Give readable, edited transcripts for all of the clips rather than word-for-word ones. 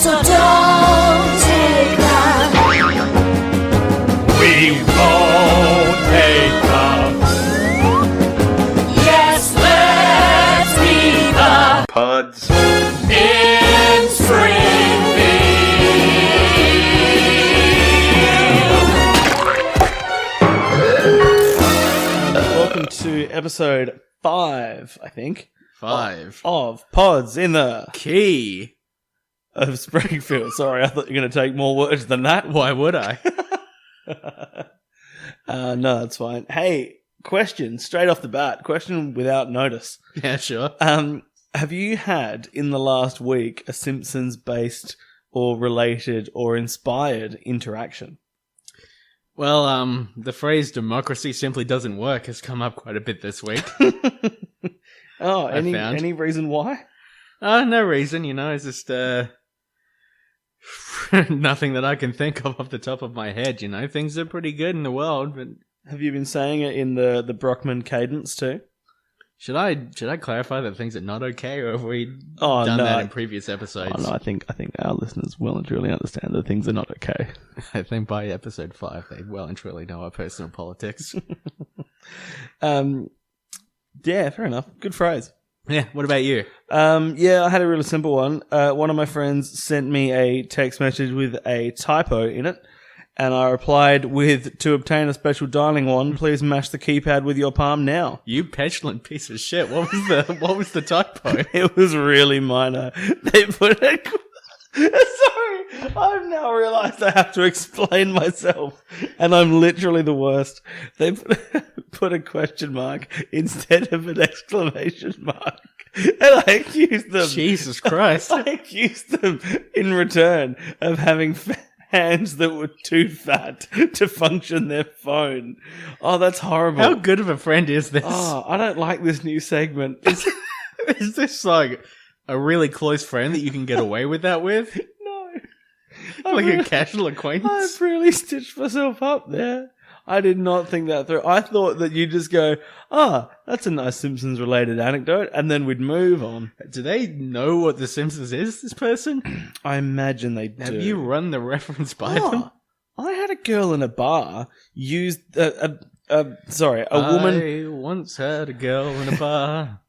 So don't take that. We won't take them. Yes, let's be the Pods. in Springfield. Welcome to episode 5, I think. 5. Of Pods in the Key of Springfield. Sorry, I thought you were going to take more words than that. Why would I? No, that's fine. Hey, question straight off the bat. Question without notice. Yeah, sure. Have you had in the last week a Simpsons-based or related or inspired interaction? Well, the phrase democracy simply doesn't work has come up quite a bit this week. Oh, I found. any reason why? No reason, it's just, nothing that I can think of off the top of my head, Things are pretty good in the world, but... Have you been saying it in the Brockman cadence too? Should I clarify that things are not okay, or have we Oh, done no. that in previous episodes? Oh, no, I think our listeners well and truly understand that things are not okay. I think by episode 5, they well and truly know our personal politics. Yeah, fair enough. Good phrase. Yeah, what about you? Yeah, I had a really simple one. One of my friends sent me a text message with a typo in it, and I replied with, "To obtain a special dialing wand, please mash the keypad with your palm now." You petulant piece of shit. What was the typo? It was really minor. They put a... Sorry, I've now realised I have to explain myself, and I'm literally the worst. They put a question mark instead of an exclamation mark, and I accused them. Jesus Christ. I accused them in return of having hands that were too fat to function their phone. Oh, that's horrible. How good of a friend is this? Oh, I don't like this new segment. Is this like a really close friend that you can get away with that with? No. Like I've a casual acquaintance? I've really stitched myself up there. I did not think that through. I thought that you'd just go, that's a nice Simpsons-related anecdote, and then we'd move on. Do they know what The Simpsons is, this person? I imagine they do. Have you run the reference by them? I had a girl in a bar use a woman. I once had a girl in a bar.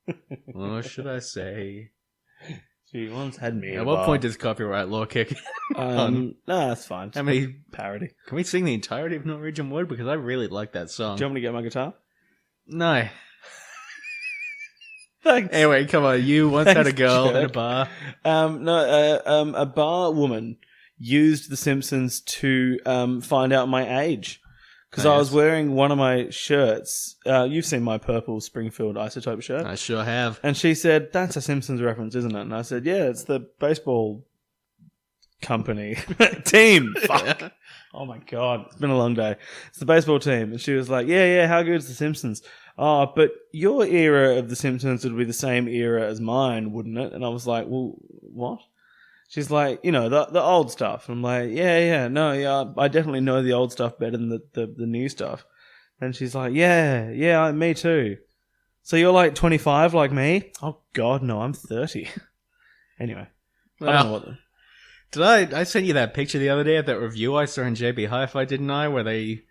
What should I say? She once had me. At what point does copyright law kick? No, that's fine. How many parody? Can we sing the entirety of Norwegian Wood? Because I really like that song. Do you want me to get my guitar? No. Thanks. Anyway, come on. You once had a Thanks, girl jerk. in a bar. A bar woman used The Simpsons to find out my age. Because I was wearing one of my shirts. You've seen my purple Springfield Isotope shirt. I sure have. And she said, "That's a Simpsons reference, isn't it?" And I said, "Yeah, it's the baseball company team." Fuck. Oh my God. It's been a long day. It's the baseball team. And she was like, yeah, how good is The Simpsons? Oh, but your era of The Simpsons would be the same era as mine, wouldn't it? And I was like, well, what? She's like, the old stuff. I'm like, yeah, I definitely know the old stuff better than the new stuff. And she's like, yeah, me too. So you're like 25 like me? Oh God, no, I'm 30. Anyway, I don't know what Did I sent you that picture the other day of that review I saw in JB Hi-Fi, didn't I? Where they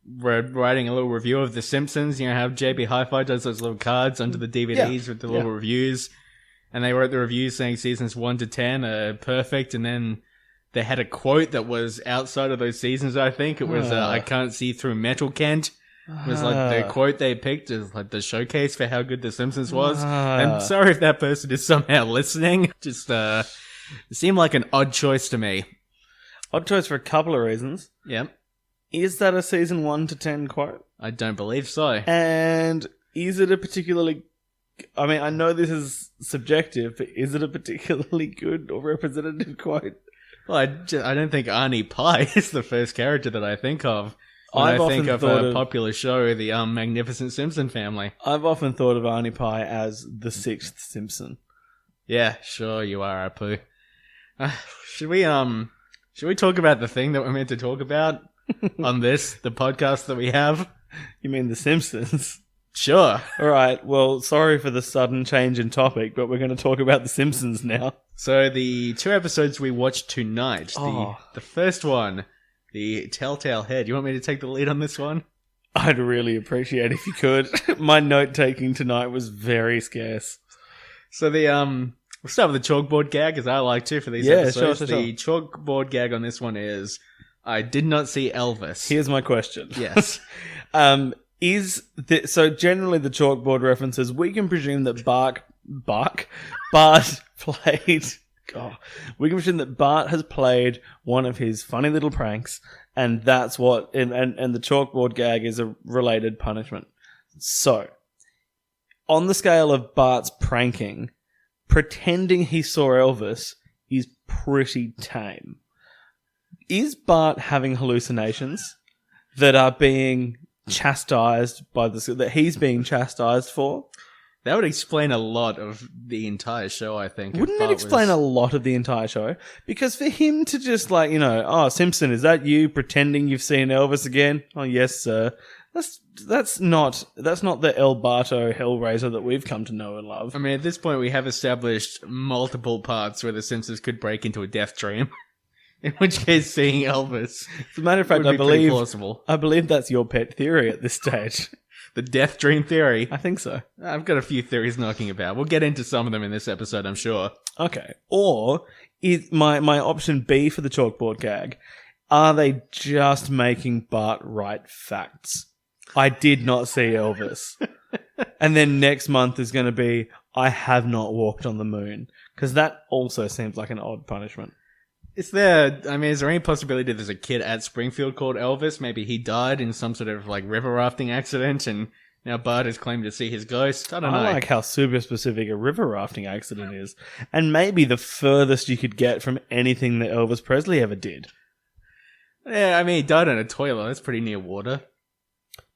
were writing a little review of The Simpsons. How JB Hi-Fi does those little cards under the DVDs with the little reviews. And they wrote the reviews saying seasons 1 to 10 are perfect. And then they had a quote that was outside of those seasons, I think. It was, I can't see through metal, Kent. It was like the quote they picked is like the showcase for how good The Simpsons was. I'm sorry if that person is somehow listening. Just, it seemed like an odd choice to me. Odd choice for a couple of reasons. Yep. Is that a season 1 to 10 quote? I don't believe so. And is it a particularly... I mean, I know this is subjective, but is it a particularly good or representative quote? Well, I don't think Arnie Pie is the first character that I think of when I've I think of often thought a of- popular show, the Magnificent Simpson family. I've often thought of Arnie Pie as the 6th Simpson. Yeah, sure, you are, Apu. Should we talk about the thing that we're meant to talk about on the podcast that we have? You mean The Simpsons? Sure. All right. Well, sorry for the sudden change in topic, but we're going to talk about The Simpsons now. So the 2 episodes we watched tonight, Oh. the first one, the Telltale Head. You want me to take the lead on this one? I'd really appreciate if you could. My note taking tonight was very scarce. So we'll start with the chalkboard gag, as I like to for these episodes. Sure. The chalkboard gag on this one is, I did not see Elvis. Here's my question. Yes. So generally the chalkboard references, we can presume that Bart played. God, we can presume that Bart has played one of his funny little pranks, and that's what. And the chalkboard gag is a related punishment. So, on the scale of Bart's pranking, pretending he saw Elvis is pretty tame. Is Bart having hallucinations that are being chastised by that he's being chastised for? That would explain a lot of the entire show, I think. Wouldn't it explain a lot of the entire show? Because for him to just oh, Simpson, is that you pretending you've seen Elvis again? Oh, yes, sir. That's not the El Barto Hellraiser that we've come to know and love. I mean, at this point, we have established multiple parts where the Simpsons could break into a death dream. In which case, seeing Elvis, As a matter of fact, would be pretty plausible. I believe that's your pet theory at this stage. The death dream theory. I think so. I've got a few theories knocking about. We'll get into some of them in this episode, I'm sure. Okay. Or is my option B for the chalkboard gag? Are they just making Bart write facts? I did not see Elvis. And then next month is going to be, I have not walked on the moon. Because that also seems like an odd punishment. Is there any possibility there's a kid at Springfield called Elvis? Maybe he died in some sort of river rafting accident and now Bart has claimed to see his ghost? I don't know. I like how super specific a river rafting accident is. And maybe the furthest you could get from anything that Elvis Presley ever did. Yeah, he died in a toilet. That's pretty near water.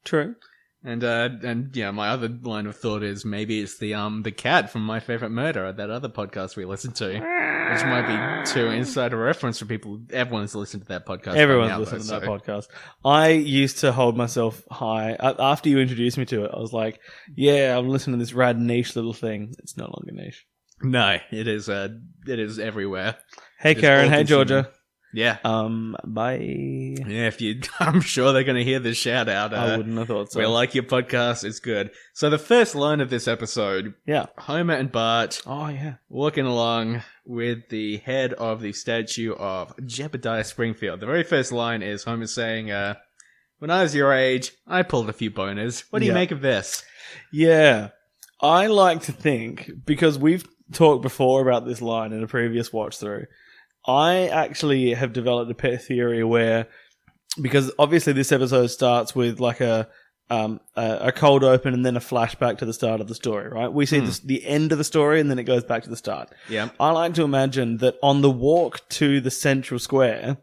True. And my other line of thought is maybe it's the cat from My Favorite Murder, that other podcast we listened to, which might be too inside a reference for people. Everyone's listened to that podcast. Everyone's listened to that podcast. I used to hold myself high. After you introduced me to it, I was like, yeah, I'm listening to this rad niche little thing. It's no longer niche. No, it is everywhere. Hey, Karen. Hey, Georgia. Yeah. Bye. Yeah, I'm sure they're going to hear this shout out. I wouldn't have thought so. We like your podcast. It's good. So the first line of this episode, yeah, Homer and Bart, walking along with the head of the statue of Jebediah Springfield. The very first line is Homer saying, "When I was your age, I pulled a few boners. What do you make of this?" Yeah, I like to think, because we've talked before about this line in a previous watch through. I actually have developed a pet theory where, because obviously this episode starts with a cold open and then a flashback to the start of the story, right? We see the end of the story and then it goes back to the start. Yeah. I like to imagine that on the walk to the central square,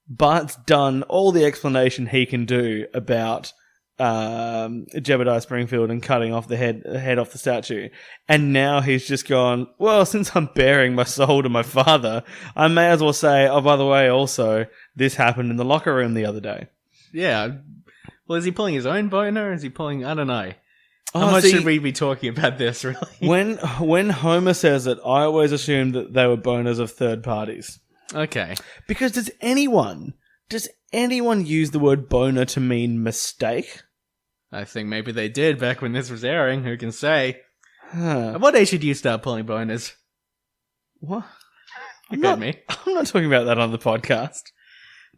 Bart's done all the explanation he can do about Jebediah Springfield and cutting off the head off the statue, and now he's just gone, well, since I'm bearing my soul to my father, I may as well say, oh, by the way, also this happened in the locker room the other day. Yeah. Well, is he pulling his own boner, or is he pulling, I don't know. How much should we be talking about this, really? When Homer says it, I always assume that they were boners of third parties. Okay. Because does anyone use the word boner to mean mistake? I think maybe they did back when this was airing. Who can say? Huh. At what age did you start pulling boners? What? I'm not talking about that on the podcast.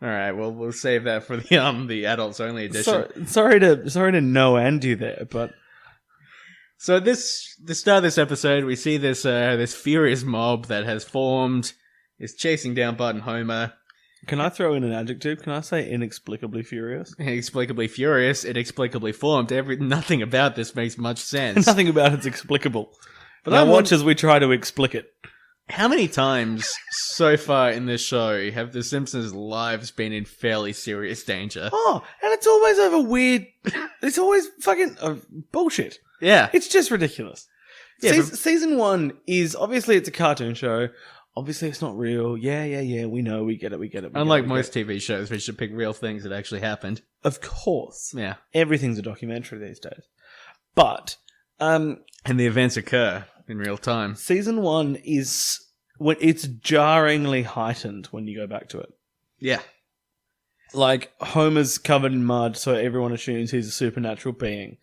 All right, well, we'll save that for the adults only edition. Sorry to no and you there, but so the start of this episode, we see this furious mob that has formed, is chasing down Bart and Homer. Can I throw in an adjective? Can I say inexplicably furious? Inexplicably furious, inexplicably formed. Nothing about this makes much sense. Nothing about it's explicable. But I watch as we try to explic it. How many times so far in this show have the Simpsons' lives been in fairly serious danger? Oh, and it's always over weird... It's always fucking bullshit. Yeah. It's just ridiculous. Yeah, Season 1 is... Obviously, it's a cartoon show. Obviously, it's not real. Yeah. We know. We get it. Unlike most TV shows, which depict real things that actually happened. Of course. Yeah. Everything's a documentary these days. But And the events occur in real time. season 1 is when it's jarringly heightened when you go back to it. Yeah. Like, Homer's covered in mud, so everyone assumes he's a supernatural being.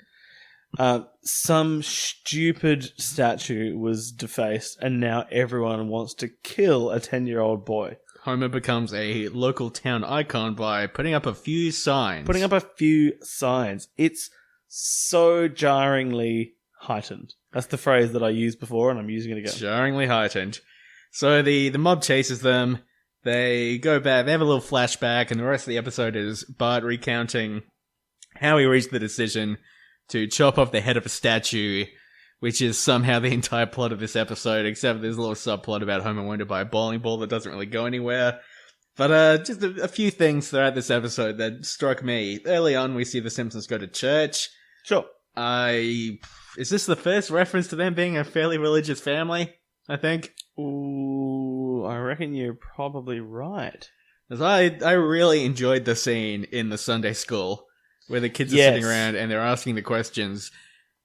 Some stupid statue was defaced, and now everyone wants to kill a 10-year-old boy. Homer becomes a local town icon by putting up a few signs. It's so jarringly heightened. That's the phrase that I used before, and I'm using it again. Jarringly heightened. So the mob chases them. They go back. They have a little flashback, and the rest of the episode is Bart recounting how he reached the decision to chop off the head of a statue, which is somehow the entire plot of this episode, except there's a little subplot about Homer wanted to buy a bowling ball that doesn't really go anywhere. But just a few things throughout this episode that struck me. Early on, we see the Simpsons go to church. Sure. Is this the first reference to them being a fairly religious family? I think. Ooh, I reckon you're probably right. Because I really enjoyed the scene in the Sunday school where the kids are Yes. sitting around and they're asking the questions,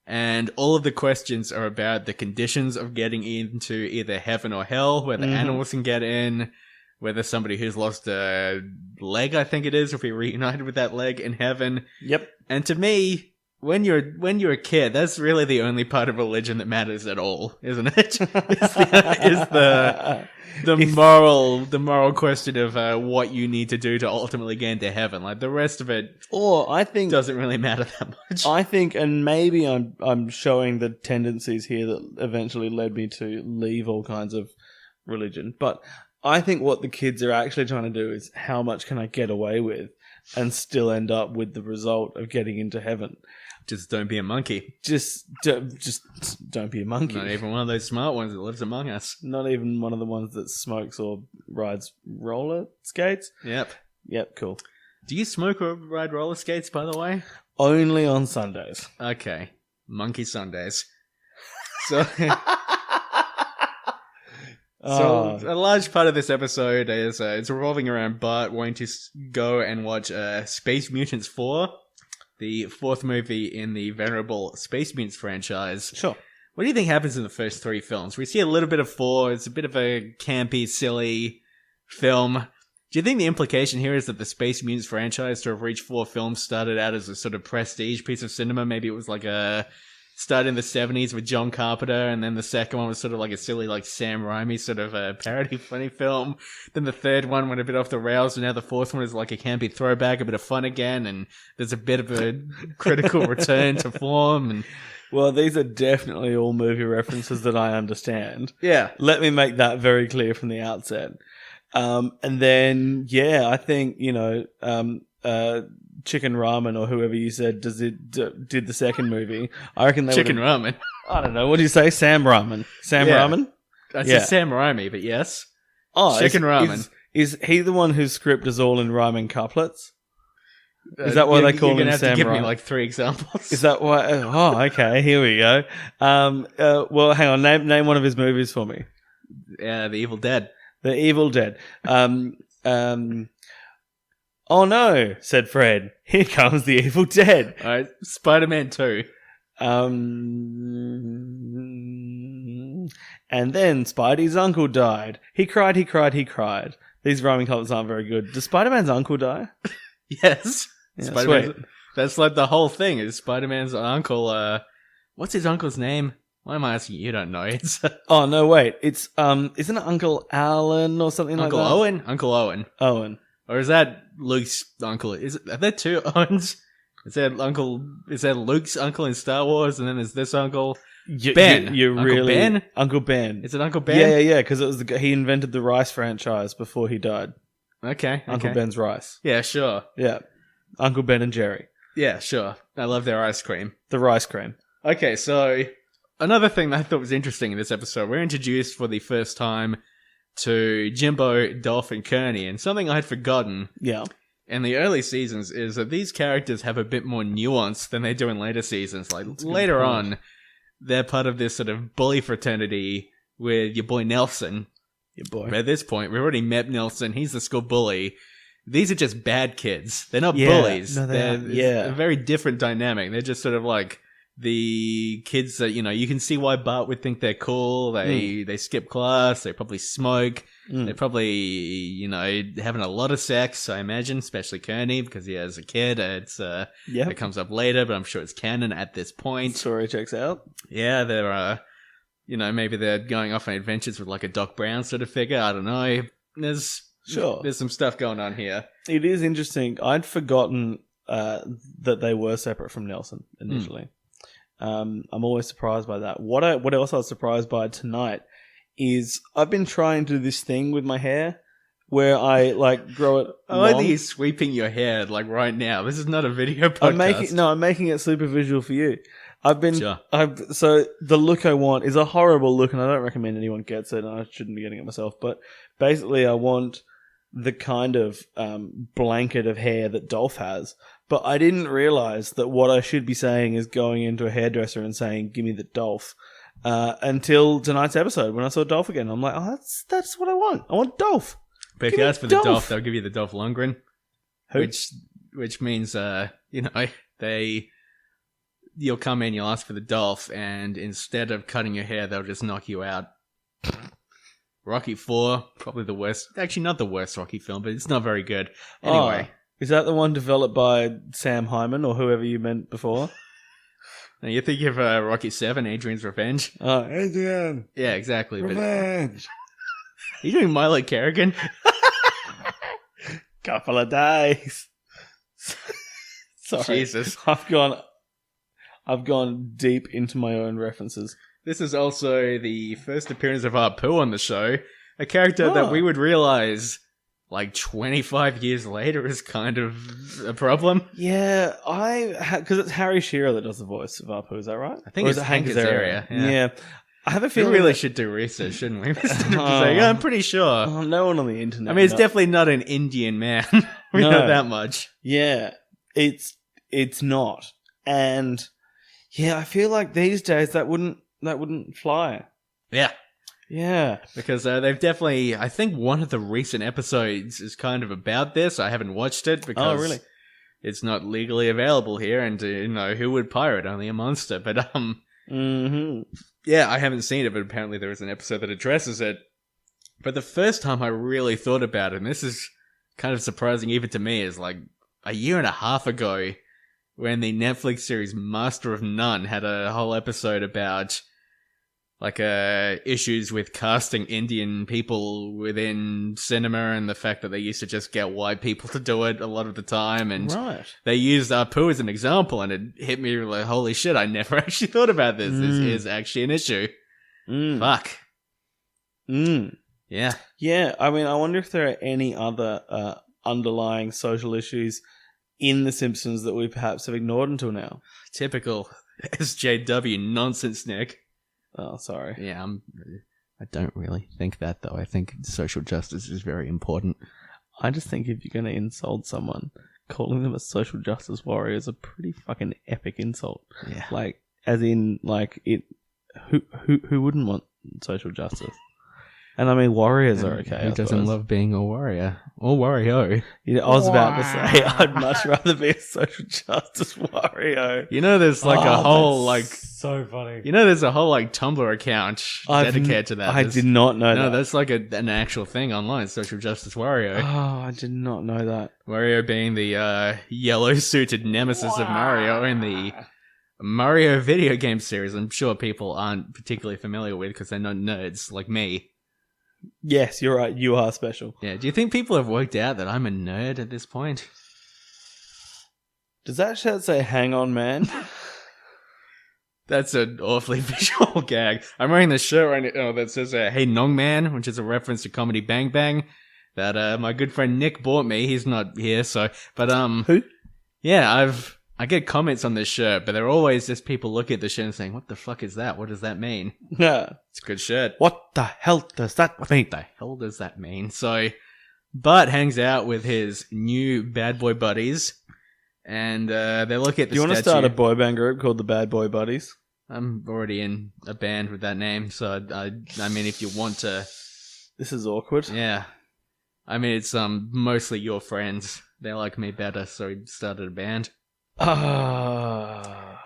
and all of the questions are about the conditions of getting into either heaven or hell, whether animals can get in, whether somebody who's lost a leg, I think it is, if we reunited with that leg in heaven. Yep. And to me, when you're a kid, that's really the only part of religion that matters at all, isn't it? is the moral question of what you need to do to ultimately get into heaven. Like, the rest of it I think doesn't really matter that much. I think, and maybe I'm showing the tendencies here that eventually led me to leave all kinds of religion, but I think what the kids are actually trying to do is, how much can I get away with and still end up with the result of getting into heaven? Just don't be a monkey. Just don't be a monkey. Not even one of those smart ones that lives among us. Not even one of the ones that smokes or rides roller skates. Yep. Cool. Do you smoke or ride roller skates, by the way? Only on Sundays. Okay. Monkey Sundays. So... So a large part of this episode is it's revolving around Bart wanting to go and watch Space Mutants 4, the fourth movie in the venerable Space Mutants franchise. Sure. What do you think happens in the first three films? We see a little bit of 4. It's a bit of a campy, silly film. Do you think the implication here is that the Space Mutants franchise, to have reached 4 films, started out as a sort of prestige piece of cinema? Maybe it was like started in the 70s with John Carpenter, and then the second one was sort of like a silly, like, Sam Raimi sort of a parody funny film. Then the third one went a bit off the rails, and now the fourth one is like a campy throwback, a bit of fun again, and there's a bit of a critical return to form. And Well, these are definitely all movie references that I understand. yeah. Let me make that very clear from the outset. And then, I think, Chicken Ramen, or whoever you said did the second movie. I reckon they Chicken would've- Ramen. I don't know. What do you say? Sam Ramen. Sam Yeah. Ramen? I Yeah. said Sam Raimi, but yes. Oh, Chicken Ramen. Is he the one whose script is all in rhyming couplets? Is that why they call You're him gonna have Sam to give me Raimi? like 3 examples. Is that why? Oh, okay. Here we go. Well, hang on. Name one of his movies for me. The Evil Dead. The Evil Dead. Oh no, said Fred. Here comes the Evil Dead. All right, Spider-Man 2. And then Spidey's uncle died. He cried, he cried, he cried. These rhyming couplets aren't very good. Does Spider-Man's uncle die? Yes. Yeah, Spider-Man's, sweet. that's like the whole thing is Spider-Man's uncle. What's his uncle's name? Why am I asking you? You don't know. It's Oh no, wait. It's isn't it Uncle Alan or something Uncle like that? Owen? Uncle Owen. Owen. Or is that Luke's uncle? Are there 2 Owens? Is there Luke's uncle in Star Wars, and then there's this uncle? Ben. You're Uncle really Ben? Uncle Ben. Is it Uncle Ben? Yeah. Because it was he invented the rice franchise before he died. Okay. Uncle Ben's rice. Yeah, sure. Yeah, Uncle Ben and Jerry. Yeah, sure. I love their ice cream. The rice cream. Okay, so another thing that I thought was interesting in this episode, we're introduced for the first time to Jimbo, Dolph, and Kearney, and something I had forgotten Yeah. in the early seasons is that these characters have a bit more nuance than they do in later seasons. Like, later on, they're part of this sort of bully fraternity with your boy Nelson. Your boy. At this point, we've already met Nelson. He's the school bully. These are just bad kids. They're not Yeah. bullies. No, they They're aren't. Yeah. a very different dynamic. They're just sort of like the kids that, you can see why Bart would think they're cool. They skip class. They probably smoke. They're probably, having a lot of sex, I imagine, especially Kearney, because he has a kid. It comes up later, but I'm sure it's canon at this point. Story checks out. Yeah, they're, maybe they're going off on adventures with like a Doc Brown sort of figure. I don't know. There's some stuff going on here. It is interesting. I'd forgotten that they were separate from Nelson initially. I'm always surprised by that. What else I was surprised by tonight is I've been trying to do this thing with my hair where I like grow it I like that you're sweeping your hair like right now. This is not a video podcast. I'm making it super visual for you. Sure. So the look I want is a horrible look, and I don't recommend anyone gets it, and I shouldn't be getting it myself. But basically, I want the kind of blanket of hair that Dolph has. But I didn't realize that what I should be saying is going into a hairdresser and saying, "Give me the Dolph." Until tonight's episode, when I saw Dolph again, I'm like, "Oh, that's what I want. I want Dolph." But if you ask for the Dolph, they'll give you the Dolph Lundgren, which means you'll come in, you'll ask for the Dolph, and instead of cutting your hair, they'll just knock you out. Rocky 4, probably the worst. Actually, not the worst Rocky film, but it's not very good. Anyway. Is that the one developed by Sam Hyman or whoever you meant before? Now, you think of Rocky 7, Adrian's Revenge? Oh, Adrian! Yeah, exactly. Revenge! Are you doing Milo Kerrigan? Couple of days. Sorry. Jesus. I've gone deep into my own references. This is also the first appearance of Apu on the show. A character that we would realize like 25 years later is kind of a problem. Yeah, because it's Harry Shearer that does the voice of Apu, is that right? I think it's Hank Azaria. Yeah. I have a feeling we really should do research, shouldn't we? I'm pretty sure. No one on the internet. I mean, it's definitely not an Indian man. We know that much. Yeah, it's not. And yeah, I feel like these days that wouldn't fly. Yeah. Yeah. Because they've definitely, I think one of the recent episodes is kind of about this. I haven't watched it because it's not legally available here, and who would pirate? Only a monster. But yeah, I haven't seen it, but apparently there is an episode that addresses it. But the first time I really thought about it, and this is kind of surprising even to me, is like a year and a half ago when the Netflix series Master of None had a whole episode about like issues with casting Indian people within cinema, and the fact that they used to just get white people to do it a lot of the time, and they used Apu as an example, and it hit me like, holy shit, I never actually thought about this. This is actually an issue. Fuck. Yeah. Yeah, I mean, I wonder if there are any other underlying social issues in The Simpsons that we perhaps have ignored until now. Typical SJW nonsense, Nick. Oh, sorry. Yeah, I don't really think that, though. I think social justice is very important. I just think if you're going to insult someone, calling them a social justice warrior is a pretty fucking epic insult. Yeah. Like, as in, like, who wouldn't want social justice? And I mean, warriors are okay. Who doesn't love being a warrior? Or Wario. Yeah, I was about to say, I'd much rather be a social justice Wario. There's like a whole, like... So funny. There's a whole, like, Tumblr account dedicated to that. I did not know that. No, that's like an actual thing online, social justice Wario. Oh, I did not know that. Wario being the yellow-suited nemesis of Mario in the Mario video game series. I'm sure people aren't particularly familiar with because they're not nerds like me. Yes, you're right. You are special. Yeah. Do you think people have worked out that I'm a nerd at this point? Does that shirt say "Hang on, man"? That's an awfully visual gag. I'm wearing this shirt right now that says "Hey Nong Man," which is a reference to Comedy Bang Bang that my good friend Nick bought me. He's not here, but who? Yeah, I get comments on this shirt, but they're always just people looking at the shirt and saying, "What the fuck is that? What does that mean?" Yeah, it's a good shirt. What the hell does that mean? What the hell does that mean? So, Bart hangs out with his new bad boy buddies, and they look at the statue. Do you want to start a boy band group called the Bad Boy Buddies? I'm already in a band with that name, so I mean, if you want to... This is awkward. Yeah. I mean, it's mostly your friends. They like me better, so we started a band.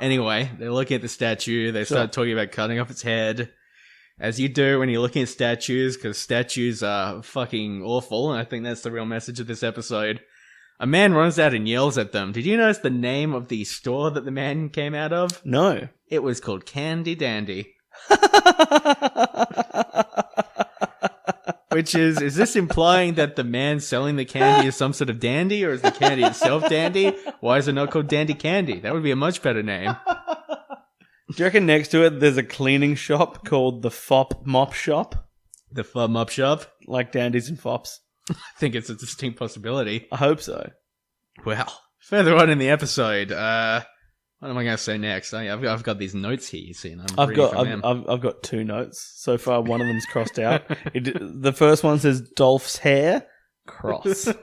Anyway, they're looking at the statue. They start talking about cutting off its head. As you do when you're looking at statues, because statues are fucking awful, and I think that's the real message of this episode. A man runs out and yells at them. Did you notice the name of the store that the man came out of? No. It was called Candy Dandy. Which is this implying that the man selling the candy is some sort of dandy, or is the candy itself dandy? Why is it not called Dandy Candy? That would be a much better name. Do you reckon next to it there's a cleaning shop called the Fop Mop Shop? The Fub Up Shop? Like dandies and fops? I think it's a distinct possibility. I hope so. Well, further on in the episode, what am I going to say next? I've got these notes here, you see, and I've got 2 notes. So far, one of them's crossed out. The first one says Dolph's hair. Cross.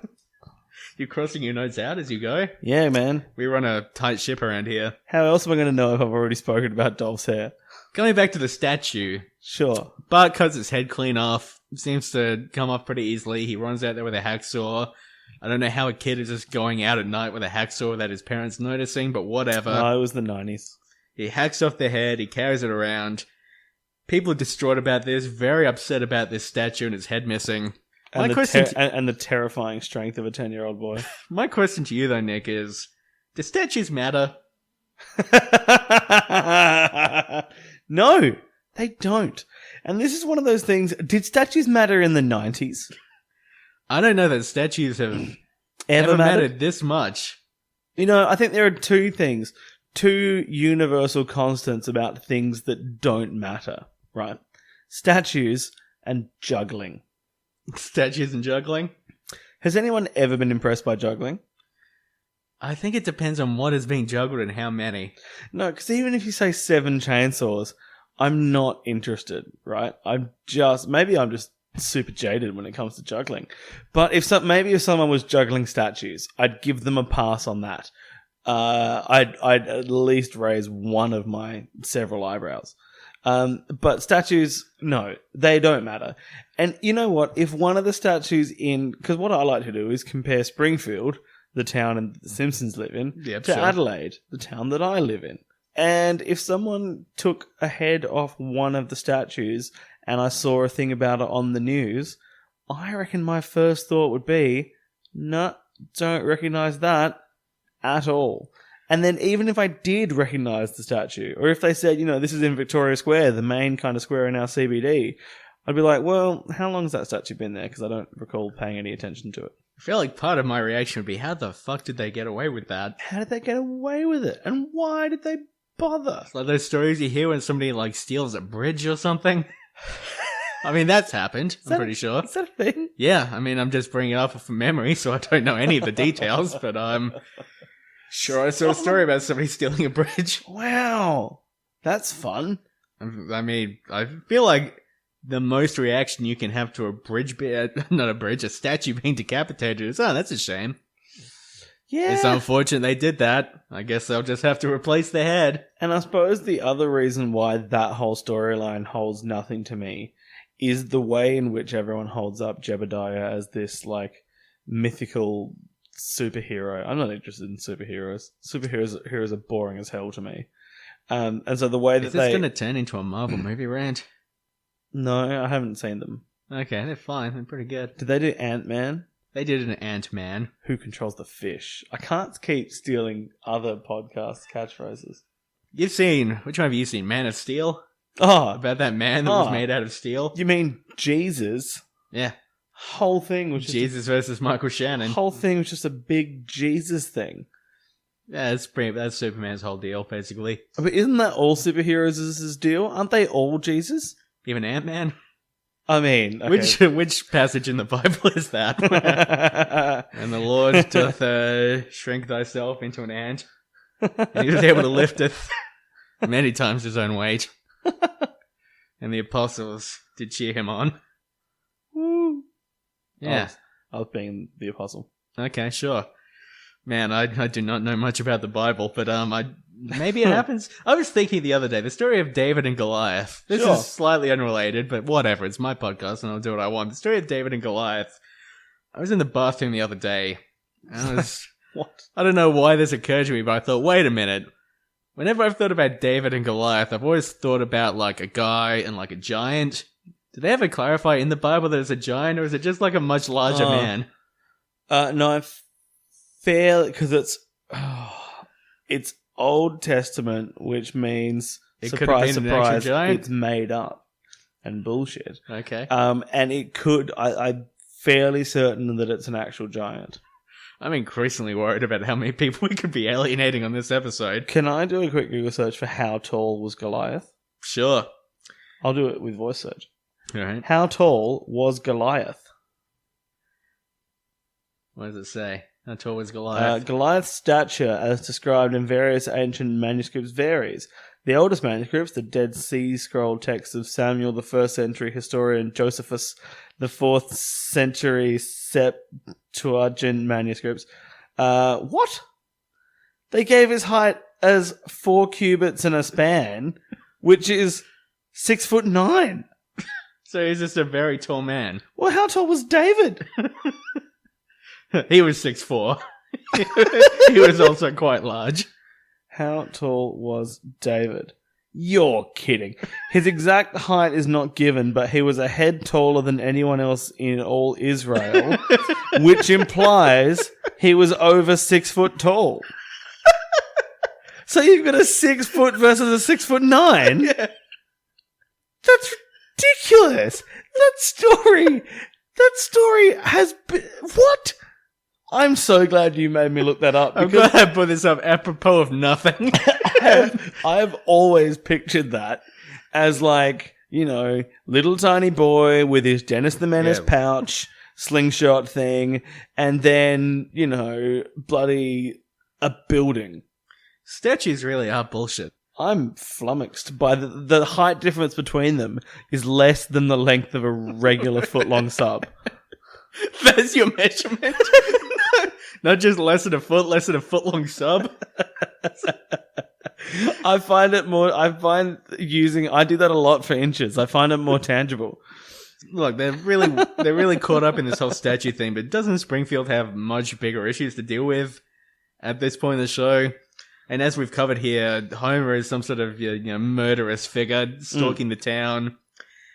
You're crossing your notes out as you go? Yeah, man. We run a tight ship around here. How else am I going to know if I've already spoken about Dolph's hair? Going back to the statue. Sure. Bart cuts its head clean off. Seems to come off pretty easily. He runs out there with a hacksaw. I don't know how a kid is just going out at night with a hacksaw without his parents noticing, but whatever. No, it was the 90s. He hacks off the head. He carries it around. People are distraught about this, very upset about this statue and its head missing. And the terrifying strength of a 10-year-old boy. My question to you, though, Nick, is, do statues matter? No, they don't. And this is one of those things. Did statues matter in the 90s? I don't know that statues have Ever mattered this much. You know, I think there are 2 things. 2 universal constants about things that don't matter, right? Statues and juggling. Statues and juggling? Has anyone ever been impressed by juggling? I think it depends on what is being juggled and how many. No, because even if you say 7 chainsaws, I'm not interested, right? Maybe I'm just super jaded when it comes to juggling. But if someone was juggling statues, I'd give them a pass on that. I'd at least raise one of my several eyebrows. But statues, no, they don't matter. And you know what? If one of the statues because what I like to do is compare Springfield, the town the Simpsons live in, to Adelaide, the town that I live in. And if someone took a head off one of the statues and I saw a thing about it on the news, I reckon my first thought would be, no, don't recognise that at all. And then even if I did recognise the statue, or if they said, this is in Victoria Square, the main kind of square in our CBD, I'd be like, well, how long has that statue been there? Because I don't recall paying any attention to it. I feel like part of my reaction would be, how the fuck did they get away with that? How did they get away with it? And why did they bother? It's like those stories you hear when somebody steals a bridge or something. I mean, that's happened, I'm pretty sure. Is that a thing? Yeah, I mean, I'm just bringing it up from memory, so I don't know any of the details, but I'm sure I saw a story about somebody stealing a bridge. Wow. That's fun. I mean, I feel like the most reaction you can have to a statue being decapitated is, oh, that's a shame. Yeah. It's unfortunate they did that. I guess they'll just have to replace the head. And I suppose the other reason why that whole storyline holds nothing to me is the way in which everyone holds up Jebediah as this, mythical superhero. I'm not interested in superheroes. Superheroes are boring as hell to me. And so the way that is this going to turn into a Marvel movie rant? No, I haven't seen them. Okay, they're fine. They're pretty good. Did they do Ant-Man? They did an Ant-Man. Who controls the fish? I can't keep stealing other podcasts' catchphrases. Which one have you seen? Man of Steel? Oh. About that man that was made out of steel? You mean Jesus? Yeah. Whole thing was just Jesus versus Michael Shannon. Whole thing was just a big Jesus thing. Yeah, that's Superman's whole deal, basically. But isn't that all superheroes' deal? Aren't they all Jesus? Even Ant-Man? I mean, okay. Which passage in the Bible is that? And the Lord doth shrink thyself into an ant, and he was able to lifteth many times his own weight. And the apostles did cheer him on. Woo. Yeah. I was being the apostle. Okay, sure. Man, I do not know much about the Bible, but maybe it happens. I was thinking the other day, the story of David and Goliath. This is slightly unrelated, but whatever. It's my podcast, and I'll do what I want. The story of David and Goliath. I was in the bathroom the other day. And I was... What? I don't know why this occurred to me, but I thought, wait a minute. Whenever I've thought about David and Goliath, I've always thought about like a guy and like a giant. Do they ever clarify in the Bible that it's a giant, or is it just like a much larger man? No, I fairly because it's Old Testament, which means It could have surprise, been an actual surprise, giant? it's made up and bullshit. Okay. And it could. I'm fairly certain that it's an actual giant. I'm increasingly worried about how many people we could be alienating on this episode. Can I do a quick Google search for how tall was Goliath? Sure. I'll do it with voice search. All right. How tall was Goliath? What does it say? How tall was Goliath? Goliath's stature, as described in various ancient manuscripts, varies. The oldest manuscripts, the Dead Sea Scroll text of Samuel, the 1st century historian Josephus, the 4th century Septuagint manuscripts. What? They gave his height as 4 cubits and a span, which is 6'9". So he's just a very tall man. Well, how tall was David? He was 6'4". He was also quite large. How tall was David? You're kidding. His exact height is not given, but he was a head taller than anyone else in all Israel, which implies he was over 6 foot tall. So you've got a 6 foot versus a 6'9"? Yeah. That's ridiculous. That story has been... What? I'm so glad you made me look that up. I'm glad I put this up apropos of nothing. I've always pictured that as like, you know, little tiny boy with his Dennis the Menace pouch, slingshot thing, and then, you know, bloody a building. Statues really are bullshit. I'm flummoxed by the height difference between them is less than the length of a regular foot-long sub. That's your measurement? Not just less than a foot long sub? I do that a lot for inches. I find it more tangible. Look, they're really caught up in this whole statue thing, but doesn't Springfield have much bigger issues to deal with at this point in the show? And as we've covered here, Homer is some sort of murderous figure stalking the town.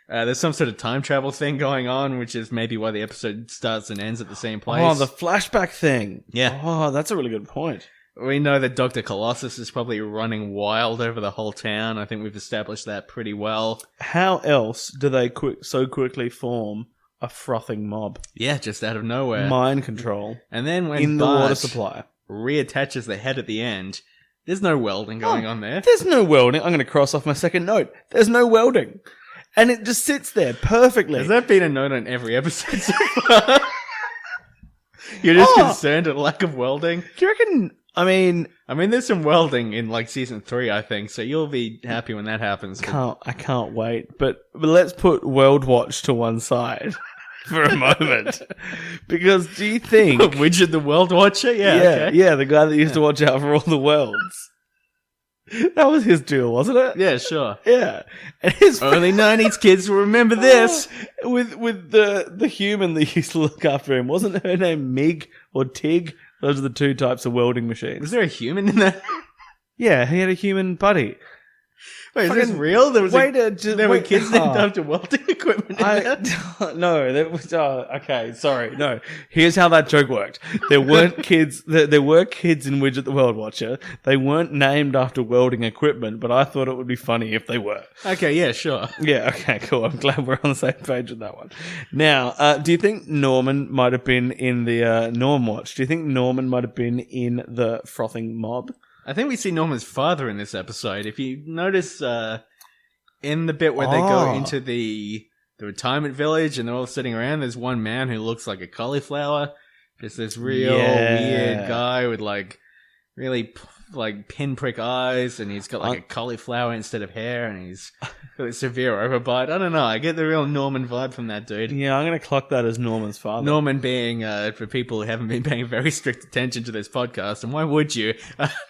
There's some sort of time travel thing going on, which is maybe why the episode starts and ends at the same place. Oh, the flashback thing. Yeah. Oh, that's a really good point. We know that Dr. Colossus is probably running wild over the whole town. I think we've established that pretty well. How else do they so quickly form a frothing mob? Yeah, just out of nowhere. Mind control. And then when in the Bart water supply reattaches the head at the end, there's no welding going on there. There's no welding. I'm going to cross off my second note. There's no welding. And it just sits there perfectly. Has that been a note on every episode so far? You're just concerned at lack of welding? Do you reckon... I mean, there's some welding in like season 3, I think, so you'll be happy when that happens. I can't wait. But let's put World Watch to one side for a moment. Because do you think... Widget the World Watcher? Yeah, okay. Yeah, the guy that used to watch out for all the worlds. That was his deal, wasn't it? Yeah, sure. Yeah. And his Only 90s kids will remember this. With the human that used to look after him. Wasn't her name Mig or Tig? Those are the 2 types of welding machines. Was there a human in that? Yeah, he had a human buddy. Wait, is this real? There were kids named after welding equipment in there? No, that was... okay, sorry. No, here's how that joke worked. There weren't kids... There were kids in Widget the World Watcher. They weren't named after welding equipment, but I thought it would be funny if they were. Okay, yeah, sure. Yeah, okay, cool. I'm glad we're on the same page with that one. Now, do you think Norman might have been in the Norm Watch? Do you think Norman might have been in the frothing mob? I think we see Norman's father in this episode. If you notice in the bit where they go into the retirement village and they're all sitting around, there's one man who looks like a cauliflower. Just this real weird guy with like really like pinprick eyes, and he's got like a cauliflower instead of hair, and he's got a severe overbite. I don't know. I get the real Norman vibe from that dude. Yeah, I'm going to clock that as Norman's father. Norman being, for people who haven't been paying very strict attention to this podcast, and why would you?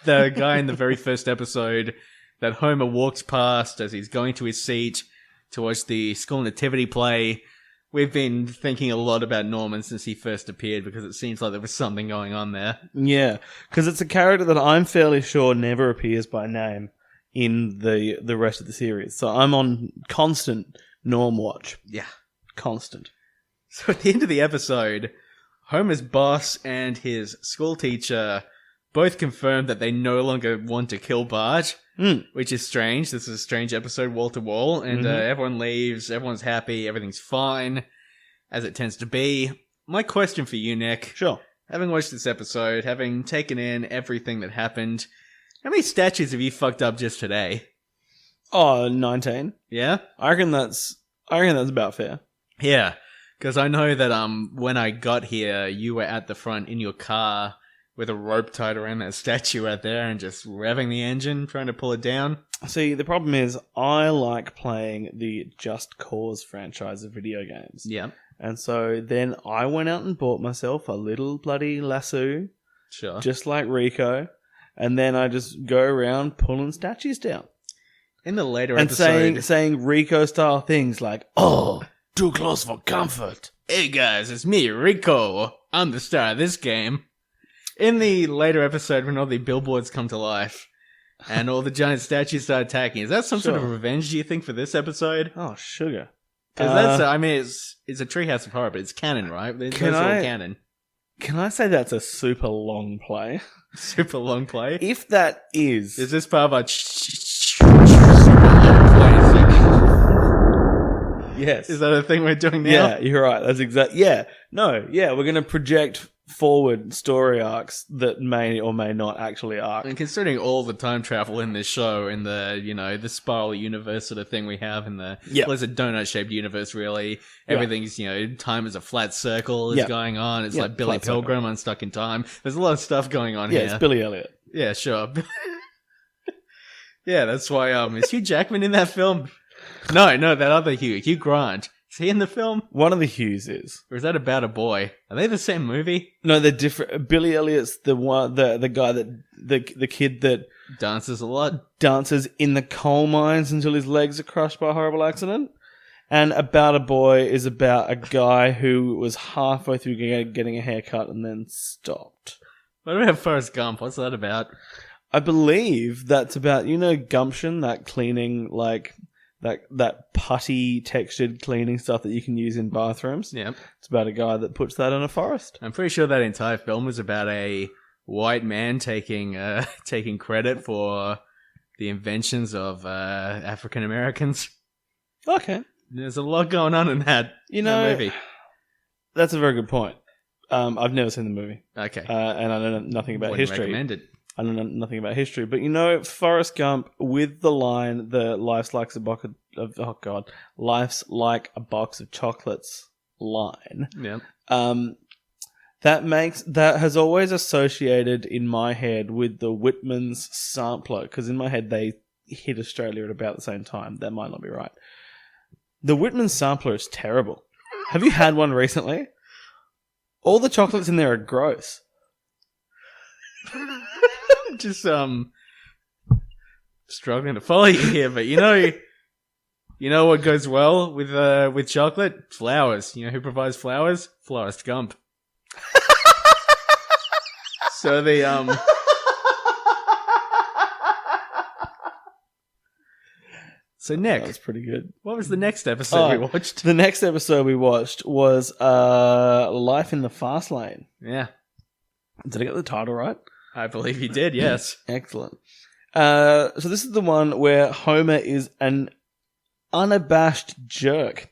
The guy in the very first episode that Homer walks past as he's going to his seat to watch the school nativity play, we've been thinking a lot about Norman since he first appeared because it seems like there was something going on there. Yeah, because it's a character that I'm fairly sure never appears by name in the rest of the series. So I'm on constant Norm watch. Yeah. Constant. So at the end of the episode, Homer's boss and his school teacher both confirmed that they no longer want to kill Bart, which is strange. This is a strange episode, wall to wall, and everyone leaves, everyone's happy, everything's fine, as it tends to be. My question for you, Nick. Sure. Having watched this episode, having taken in everything that happened, how many statues have you fucked up just today? Oh, 19. Yeah? I reckon that's about fair. Yeah. Because I know that when I got here, you were at the front in your car with a rope tied around that statue out there and just revving the engine, trying to pull it down. See, the problem is I like playing the Just Cause franchise of video games. Yeah. And so then I went out and bought myself a little bloody lasso, Sure. just like Rico, and then I just go around pulling statues down. In the later And episode... saying Rico-style things like, oh, too close for comfort. Hey guys, it's me, Rico. I'm the star of this game. In the later episode, when all the billboards come to life and all the giant statues start attacking, is that some sort of Sure. revenge, do you think, for this episode? Oh, sugar. Because that's, I mean, it's a Treehouse of Horror, but it's canon, right? It's all canon. Can I say that's a super long play? Super long play. If that is this part of our super long play segment? yes. Is that a thing we're doing now? Yeah, you're right. That's exact. Yeah. No, yeah, we're going to project forward story arcs that may or may not actually arc. And considering all the time travel in this show, in the, the spiral universe sort of thing we have in the, Yeah. well, it's a donut-shaped universe, really. Everything's, time is a flat circle is Yeah. going on. It's Yeah, like Billy flat circle. Pilgrim unstuck in time. There's a lot of stuff going on Yeah, here. it's Billy Elliot. Yeah, sure. Yeah, that's why, is Hugh Jackman in that film? No, that other Hugh Grant. Is he in the film? One of the Hughes is. Or is that About a Boy? Are they the same movie? No, they're different. Billy Elliot's the one, the guy that the kid that Dances a lot. dances in the coal mines until his legs are crushed by a horrible accident. And About a Boy is about a guy who was halfway through getting a haircut and then stopped. What about Forrest Gump? What's that about? I believe that's about, gumption, that cleaning, like that putty textured cleaning stuff that you can use in bathrooms. Yeah. It's about a guy that puts that in a forest. I'm pretty sure that entire film was about a white man taking credit for the inventions of African Americans. Okay. There's a lot going on in that movie. That's a very good point. I've never seen the movie. Okay. And I know nothing about Wouldn't history. recommend it. I know nothing about history. But Forrest Gump with the line, life's like a box of chocolates line. Yeah. That has always associated in my head with the Whitman's sampler, because in my head they hit Australia at about the same time. That might not be right. The Whitman's sampler is terrible. Have you had one recently? All the chocolates in there are gross. Just struggling to follow you here, but you know what goes well with chocolate? Flowers. You know who provides flowers? Forrest Gump. So So Nick, That was pretty good. what was the next episode we watched? The next episode we watched was Life in the Fast Lane. Yeah, Did I get the title right? I believe you did. Yes. Excellent. So this is the one where Homer is an unabashed jerk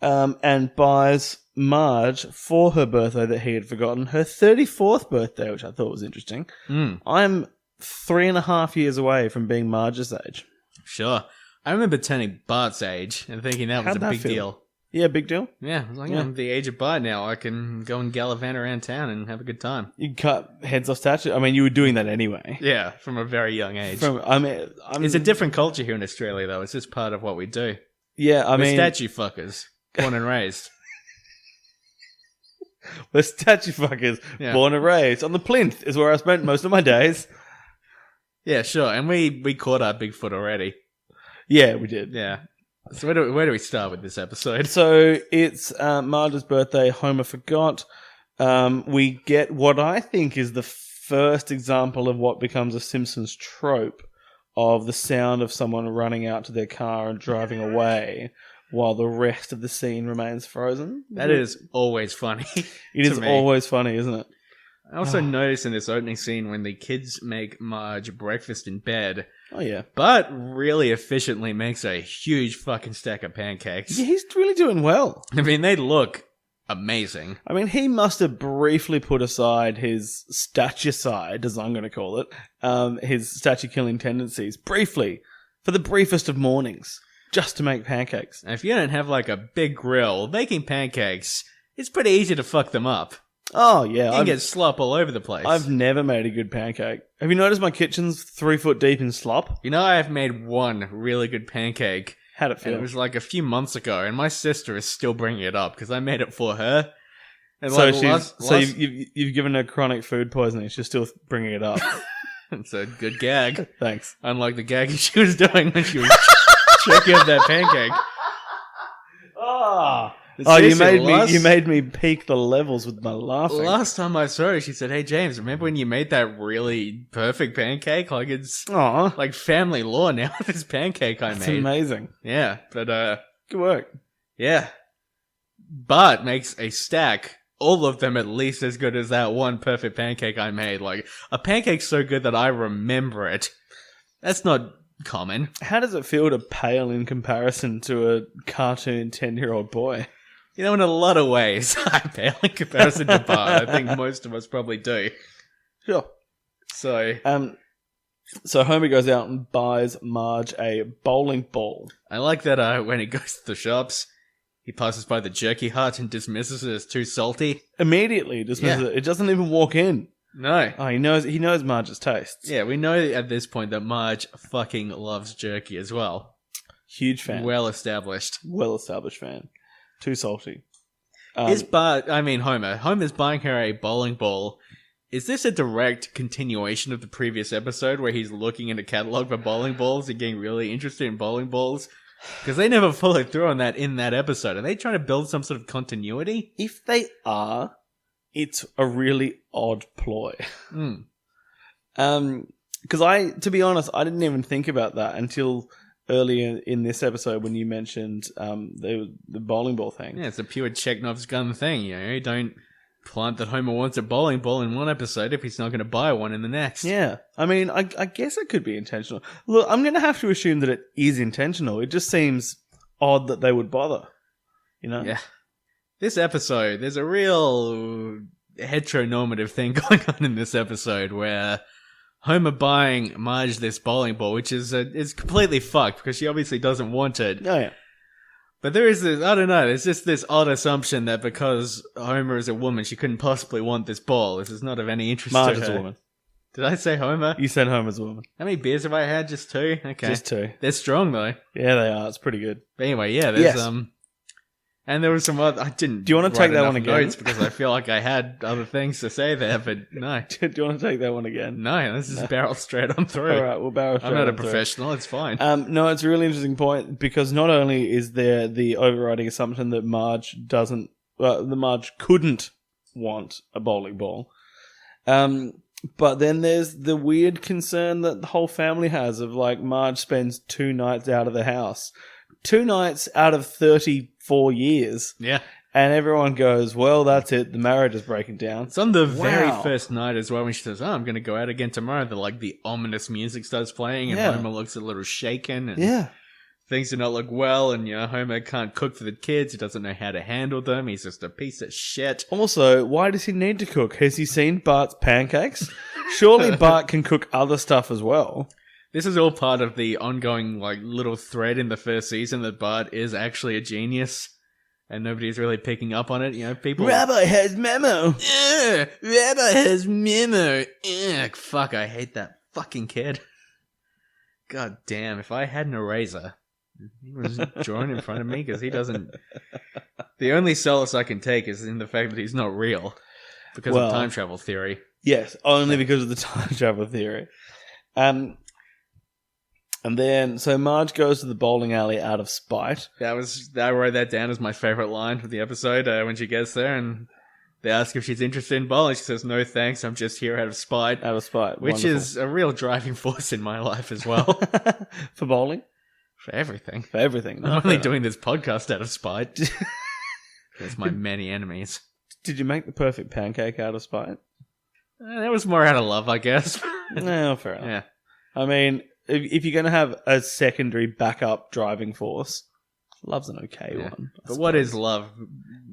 and buys Marge for her birthday that he had forgotten, her 34th birthday, which I thought was interesting. I'm 3.5 years away from being Marge's age. Sure. I remember turning Bart's age and thinking that was How'd a that big feel? deal. Yeah, big deal. Yeah, I was like, Yeah. I'm the age of Bart now. I can go and gallivant around town and have a good time. You cut heads off statues. I mean, you were doing that anyway. Yeah, from a very young age. It's It's a different culture here in Australia, though. It's just part of what we do. Yeah, We're statue fuckers, born and raised. we're statue fuckers, Yeah. born and raised. On the plinth is where I spent most of my days. Yeah, sure. And we caught our Bigfoot already. Yeah, we did. Yeah. So where do we start with this episode? So it's Marge's birthday. Homer forgot. We get what I think is the first example of what becomes a Simpsons trope of the sound of someone running out to their car and driving away while the rest of the scene remains frozen. That is always funny. It is always funny, isn't it? I also noticed in this opening scene when the kids make Marge breakfast in bed, Oh, yeah. Bart really efficiently makes a huge fucking stack of pancakes. Yeah, he's really doing well. I mean, they look amazing. I mean, he must have briefly put aside his statucide, as I'm going to call it, his statue-killing tendencies, briefly, for the briefest of mornings, just to make pancakes. And if you don't have like a big grill, making pancakes, it's pretty easy to fuck them up. Oh, yeah. You can get slop all over the place. I've never made a good pancake. Have you noticed my kitchen's 3 foot deep in slop? You know, I have made one really good pancake. How'd it And feel? it was like a few months ago, and my sister is still bringing it up because I made it for her. And So like, you've given her chronic food poisoning. She's still bringing it up. it's a good gag. Thanks. Unlike the gag she was doing when she was choking up that pancake. Oh, you Seriously, made me peak the levels with my laughing. Last time I saw her, she said, "Hey James, remember when you made that really perfect pancake? Like it's Aw, like family law now. This pancake I it's made." amazing. Yeah, but Good work. yeah. Bart makes a stack, all of them at least as good as that one perfect pancake I made. Like a pancake so good that I remember it. That's not common. How does it feel to pale in comparison to a cartoon 10-year-old boy? You know, in a lot of ways, I pale in comparison to Bart. I think most of us probably do. Sure. So, So Homer goes out and buys Marge a bowling ball. I like that when he goes to the shops, he passes by the jerky hut and dismisses it as too salty. Immediately dismisses it. It doesn't even walk in. No. Oh, he knows Marge's tastes. Yeah, we know at this point that Marge fucking loves jerky as well. Huge fan. Well established. Well established fan. Too salty. Homer's buying her a bowling ball. Is this a direct continuation of the previous episode where he's looking in a catalog for bowling balls and getting really interested in bowling balls? Because they never followed through on that in that episode. Are they trying to build some sort of continuity? If they are, it's a really odd ploy. Because to be honest, I didn't even think about that until earlier in this episode when you mentioned the bowling ball thing. Yeah, it's a pure Chekhov's gun thing, you know. You don't plant that Homer wants a bowling ball in one episode if he's not going to buy one in the next. Yeah, I mean, I guess it could be intentional. Look, I'm going to have to assume that it is intentional. It just seems odd that they would bother, you know? Yeah. This episode, there's a real heteronormative thing going on in this episode where Homer buying Marge this bowling ball, which is completely fucked because she obviously doesn't want it. Oh, yeah. But there is this, I don't know, there's just this odd assumption that because Homer is a woman, she couldn't possibly want this ball. This is not of any interest Marge to her. is a woman. Did I say Homer? You said Homer's a woman. How many beers have I had? Just 2? Okay. Just 2. They're strong though. Yeah, they are. It's pretty good. But anyway, yeah, there's Yes. And there was some other, I didn't. Do you wanna write take that enough one again? notes because I feel like I had other things to say there, but no. Do you want to take that one again? No, this is barrel straight on through. All right, we'll barrel straight I'm not a on through. professional, it's fine. No, it's a really interesting point because not only is there the overriding assumption that Marge couldn't want a bowling ball, but then there's the weird concern that the whole family has of like Marge spends 2 nights out of the house, 2 nights out of 34 years, Yeah. and everyone goes, "Well, that's it. The marriage is breaking down." It's on the very Wow. first night as well when she says, "Oh, I'm going to go out again tomorrow." The ominous music starts playing and Yeah. Homer looks a little shaken and Yeah. things do not look well and, you know, Homer can't cook for the kids. He doesn't know how to handle them. He's just a piece of shit. Also, why does he need to cook? Has he seen Bart's pancakes? Surely Bart can cook other stuff as well. This is all part of the ongoing, like, little thread in the first season that Bart is actually a genius and nobody's really picking up on it. You know, people... Rabbi has memo. Rabbi has memo. Ugh, fuck, I hate that fucking kid. God damn, if I had an eraser, he was drawn in front of me because he doesn't... The only solace I can take is in the fact that he's not real because Well, of time travel theory. Yes, only because of the time travel theory. And then, so Marge goes to the bowling alley out of spite. I wrote that down as my favorite line of the episode when she gets there and they ask if she's interested in bowling. She says, "No, thanks. I'm just here out of spite." Out of spite. Which Wonderful. is a real driving force in my life as well. For bowling? For everything. For everything. I'm only doing this podcast out of spite. There's my many enemies. Did you make the perfect pancake out of spite? That was more out of love, I guess. No, fair enough. Yeah. I mean, if you're going to have a secondary backup driving force, love's an okay one. But what is love?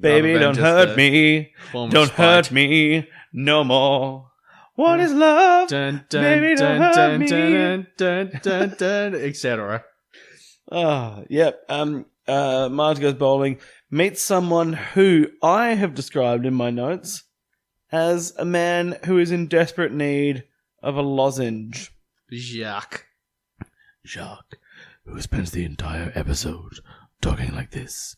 Baby, don't hurt me. Don't hurt me no more. What is love? Dun, dun, Baby, don't dun, hurt dun, me. dun, dun, dun, dun, etc. Oh, yep. Marge goes bowling, meets someone who I have described in my notes as a man who is in desperate need of a lozenge. Jacques, Who spends the entire episode talking like this,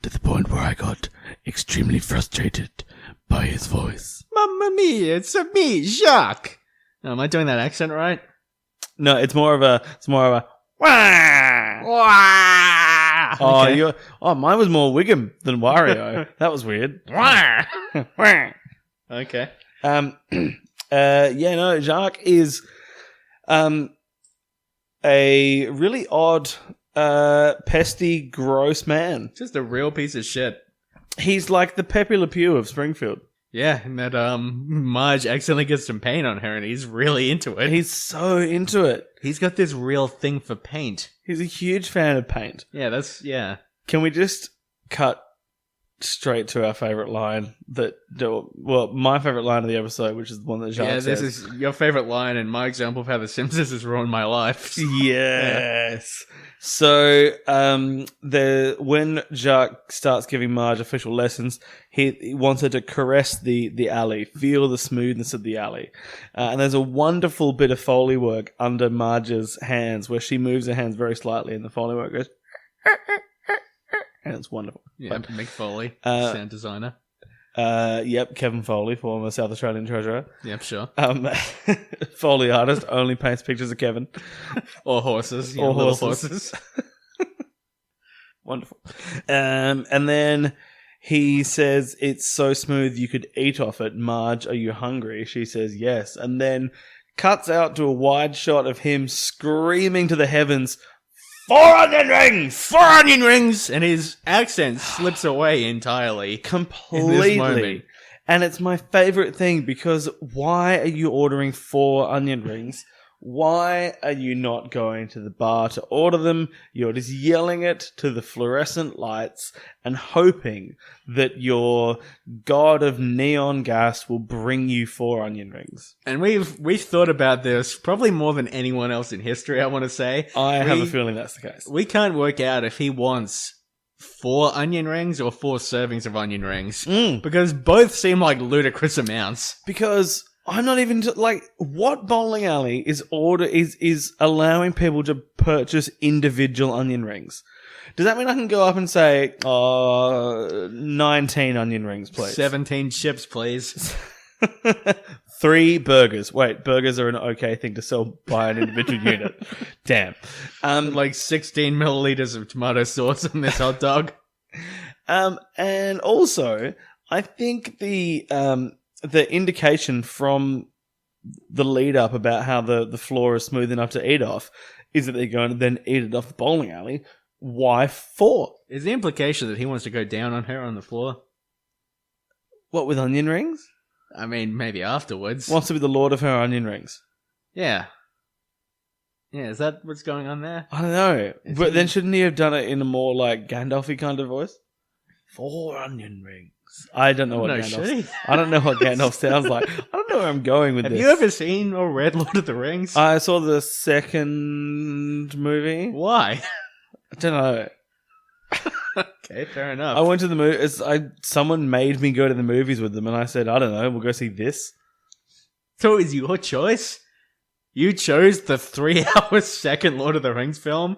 to the point where I got extremely frustrated by his voice. Mamma mia, it's me, Jacques. Oh, am I doing that accent right? No, it's more of a wah. Wah! Oh, Okay. mine was more Wiggum than Wario. That was weird. Wah. Okay. Jacques is a really odd, pesty, gross man. Just a real piece of shit. He's like the Pepe Le Pew of Springfield. Yeah, and that Marge accidentally gets some paint on her and he's really into it. He's so into it. He's got this real thing for paint. He's a huge fan of paint. Yeah. Can we just cut straight to our favourite line? My favourite line of the episode, which is the one that Jacques Yeah, this says. is your favorite line and my example of how The Simpsons has ruined my life. Yes. So, when Jacques starts giving Marge official lessons, he wants her to caress the alley, feel the smoothness of the alley. And there's a wonderful bit of Foley work under Marge's hands where she moves her hands very slightly and the Foley work goes, and it's wonderful. Yeah, But, Mick Foley, sound designer. yep, Kevin Foley, former South Australian treasurer. Yep, sure. Foley artist, only paints pictures of Kevin. Or horses. Or Little horses. Wonderful. And then he says, "It's so smooth you could eat off it. Marge, are you hungry?" She says, "Yes." And then cuts out to a wide shot of him screaming to the heavens, "4 onion rings! 4 onion rings! And his accent slips away entirely. Completely. moment. And it's my favorite thing because why are you ordering 4 onion rings? Why are you not going to the bar to order them? You're just yelling it to the fluorescent lights and hoping that your god of neon gas will bring you 4 onion rings. And we've thought about this probably more than anyone else in history, I want to say. I have a feeling that's the case. We can't work out if he wants 4 onion rings or 4 servings of onion rings. Because both seem like ludicrous amounts. Because I'm not even what bowling alley is allowing people to purchase individual onion rings? Does that mean I can go up and say, 19 onion rings, please? 17 chips, please. 3 burgers. Wait, burgers are an okay thing to sell by an individual unit. Damn. Like 16 milliliters of tomato sauce on this hot dog. And also, I think the indication from the lead up about how the floor is smooth enough to eat off is that they're going to then eat it off the bowling alley. Why 4? Is the implication that he wants to go down on her on the floor? What, with onion rings? I mean, maybe afterwards. Wants to be the lord of her onion rings. Yeah. Yeah, is that what's going on there? I don't know. But then shouldn't he have done it in a more like Gandalf-y kind of voice? 4 onion rings. I don't know what No, Gandalf. should he? I don't know what Gandalf sounds like. I don't know where I'm going with Have this. you ever seen or read Lord of the Rings? I saw the second movie. Why? I don't know. Okay, fair enough. I went to the movie. Someone made me go to the movies with them, and I said, I don't know, we'll go see this. So it was your choice? You chose the 3-hour second Lord of the Rings film,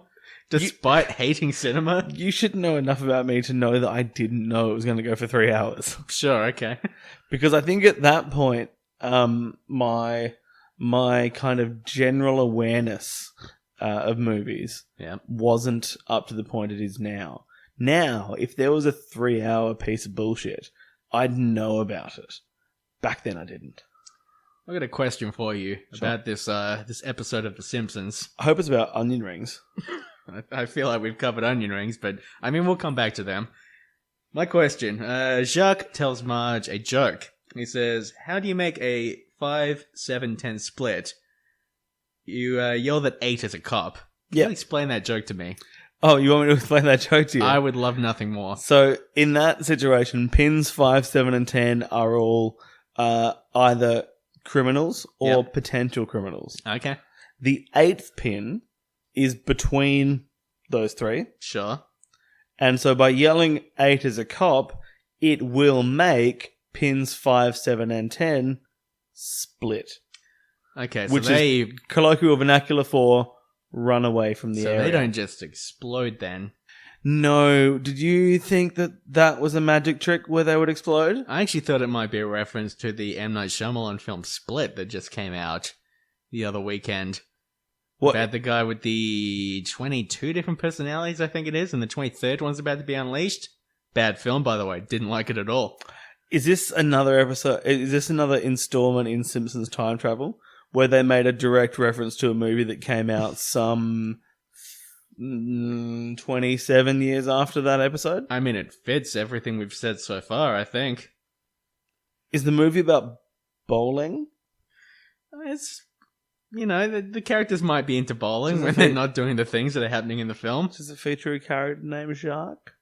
despite hating cinema? You should know enough about me to know that I didn't know it was going to go for 3 hours. Sure, okay. Because I think at that point, my kind of general awareness of movies Yeah. wasn't up to the point it is now. Now, if there was a 3-hour piece of bullshit, I'd know about it. Back then, I didn't. I've got a question for you about this this episode of The Simpsons. I hope it's about onion rings. I feel like we've covered onion rings, but I mean, we'll come back to them. My question, Jacques tells Marge a joke. He says, how do you make a 5, 7, 10 split? You yell that 8 is a cop. Yeah. Can you explain that joke to me? Oh, you want me to explain that joke to you? I would love nothing more. So, in that situation, pins 5, 7, and 10 are all either criminals or potential criminals. Okay. The 8th pin is between those 3. Sure. And so by yelling 8 is a cop, it will make pins 5, 7, and 10 split. Okay, so Which they... is colloquial vernacular for run away from the area. So they don't just explode then. No. Did you think that that was a magic trick where they would explode? I actually thought it might be a reference to the M. Night Shyamalan film Split that just came out the other weekend. What? About the guy with the 22 different personalities, I think it is, and the 23rd one's about to be unleashed. Bad film, by the way. Didn't like it at all. Is this another episode? Is this another installment in Simpsons Time Travel where they made a direct reference to a movie that came out some 27 years after that episode? I mean, it fits everything we've said so far, I think. Is the movie about bowling? It's, you know, the characters might be into bowling when they're not doing the things that are happening in the film. Does it feature a character named Jacques?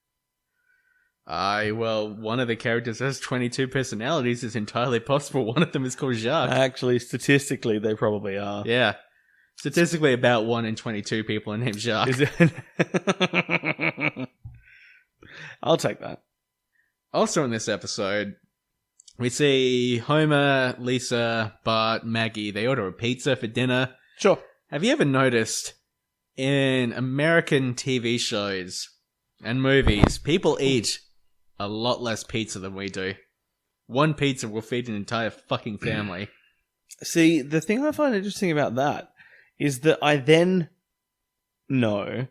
Well, one of the characters has 22 personalities. It's entirely possible one of them is called Jacques. Actually, statistically, they probably are. Yeah. Statistically, about 1 in 22 people are named Jacques. Is it? I'll take that. Also in this episode, we see Homer, Lisa, Bart, Maggie. They order a pizza for dinner. Sure. Have you ever noticed in American TV shows and movies, people eat a lot less pizza than we do? One pizza will feed an entire fucking family. See, the thing I find interesting about that is that I then know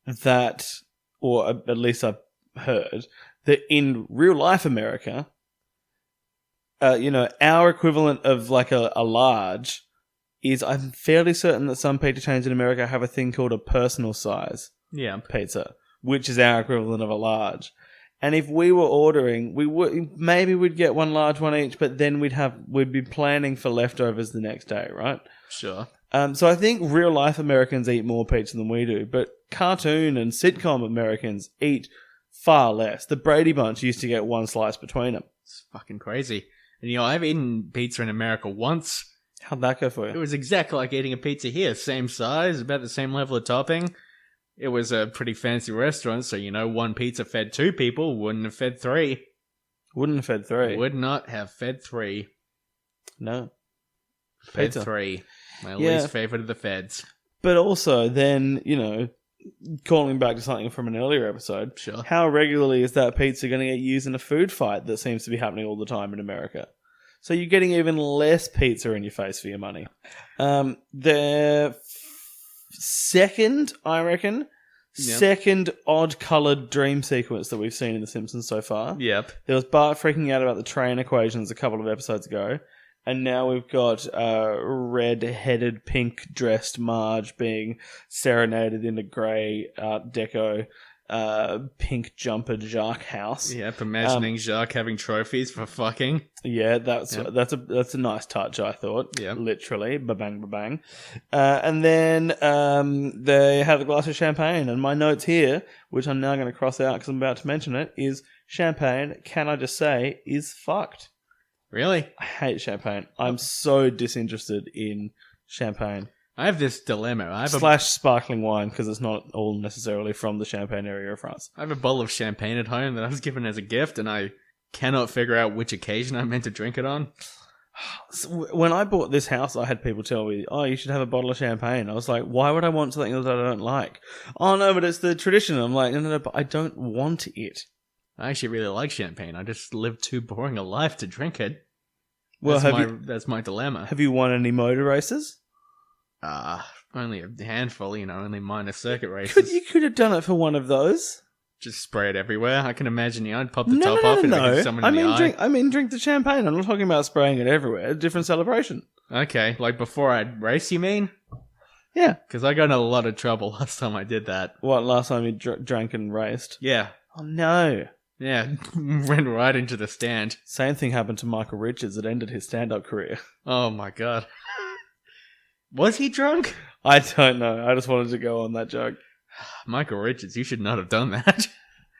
that, or at least I've heard, that in real life America, our equivalent of like a large is, I'm fairly certain that some pizza chains in America have a thing called a personal size pizza, which is our equivalent of a large. And if we were ordering, we'd get one large one each, but then we'd be planning for leftovers the next day, right? Sure. So I think real life Americans eat more pizza than we do, but cartoon and sitcom Americans eat far less. The Brady Bunch used to get one slice between them. It's fucking crazy. And I've eaten pizza in America once. How'd that go for It you? was exactly like eating a pizza here. Same size, about the same level of topping. It was a pretty fancy restaurant, so one pizza fed 2 people, wouldn't have fed 3. Wouldn't have fed 3. Would not have fed 3. No. Fed Pizza. 3. My Yeah. least favorite of the feds. But also, then, calling back to something from an earlier episode, Sure. how regularly is that pizza going to get used in a food fight that seems to be happening all the time in America? So you're getting even less pizza in your face for your money. The second, I reckon, second odd-coloured dream sequence that we've seen in The Simpsons so far. Yep. There was Bart freaking out about the train equations a couple of episodes ago, and now we've got red-headed, pink-dressed Marge being serenaded in a grey Art Deco pink-jumpered Jacques house. Yep, imagining Jacques having trophies for fucking. Yeah, that's a nice touch, I thought. Yeah. Literally. Ba-bang, ba-bang. And then they have a glass of champagne. And my notes here, which I'm now going to cross out because I'm about to mention it, is champagne, can I just say, is fucked. Really? I hate champagne. I'm so disinterested in champagne. I have this dilemma. / sparkling wine, because it's not all necessarily from the Champagne area of France. I have a bottle of champagne at home that I was given as a gift, and I cannot figure out which occasion I'm meant to drink it on. So when I bought this house, I had people tell me, oh, you should have a bottle of champagne. I was like, why would I want something that I don't like? Oh, no, but it's the tradition. I'm like, no, but I don't want it. I actually really like champagne. I just live too boring a life to drink it. Well, That's my dilemma. have you won any motor races? Only a handful, only minor circuit races. You could have done it for one of those. Just spray it everywhere. I can imagine, I'd pop the No, top no, off and no, hit no. someone in the eye. Drink the champagne. I'm not talking about spraying it everywhere. A different celebration. Okay, like before I'd race, you mean? Yeah. Because I got in a lot of trouble last time I did that. What, last time you drank and raced? Yeah. Oh, no. Yeah, went right into the stand. Same thing happened to Michael Richards. It ended his stand-up career. Oh my god. Was he drunk? I don't know. I just wanted to go on that joke. Michael Richards, you should not have done that.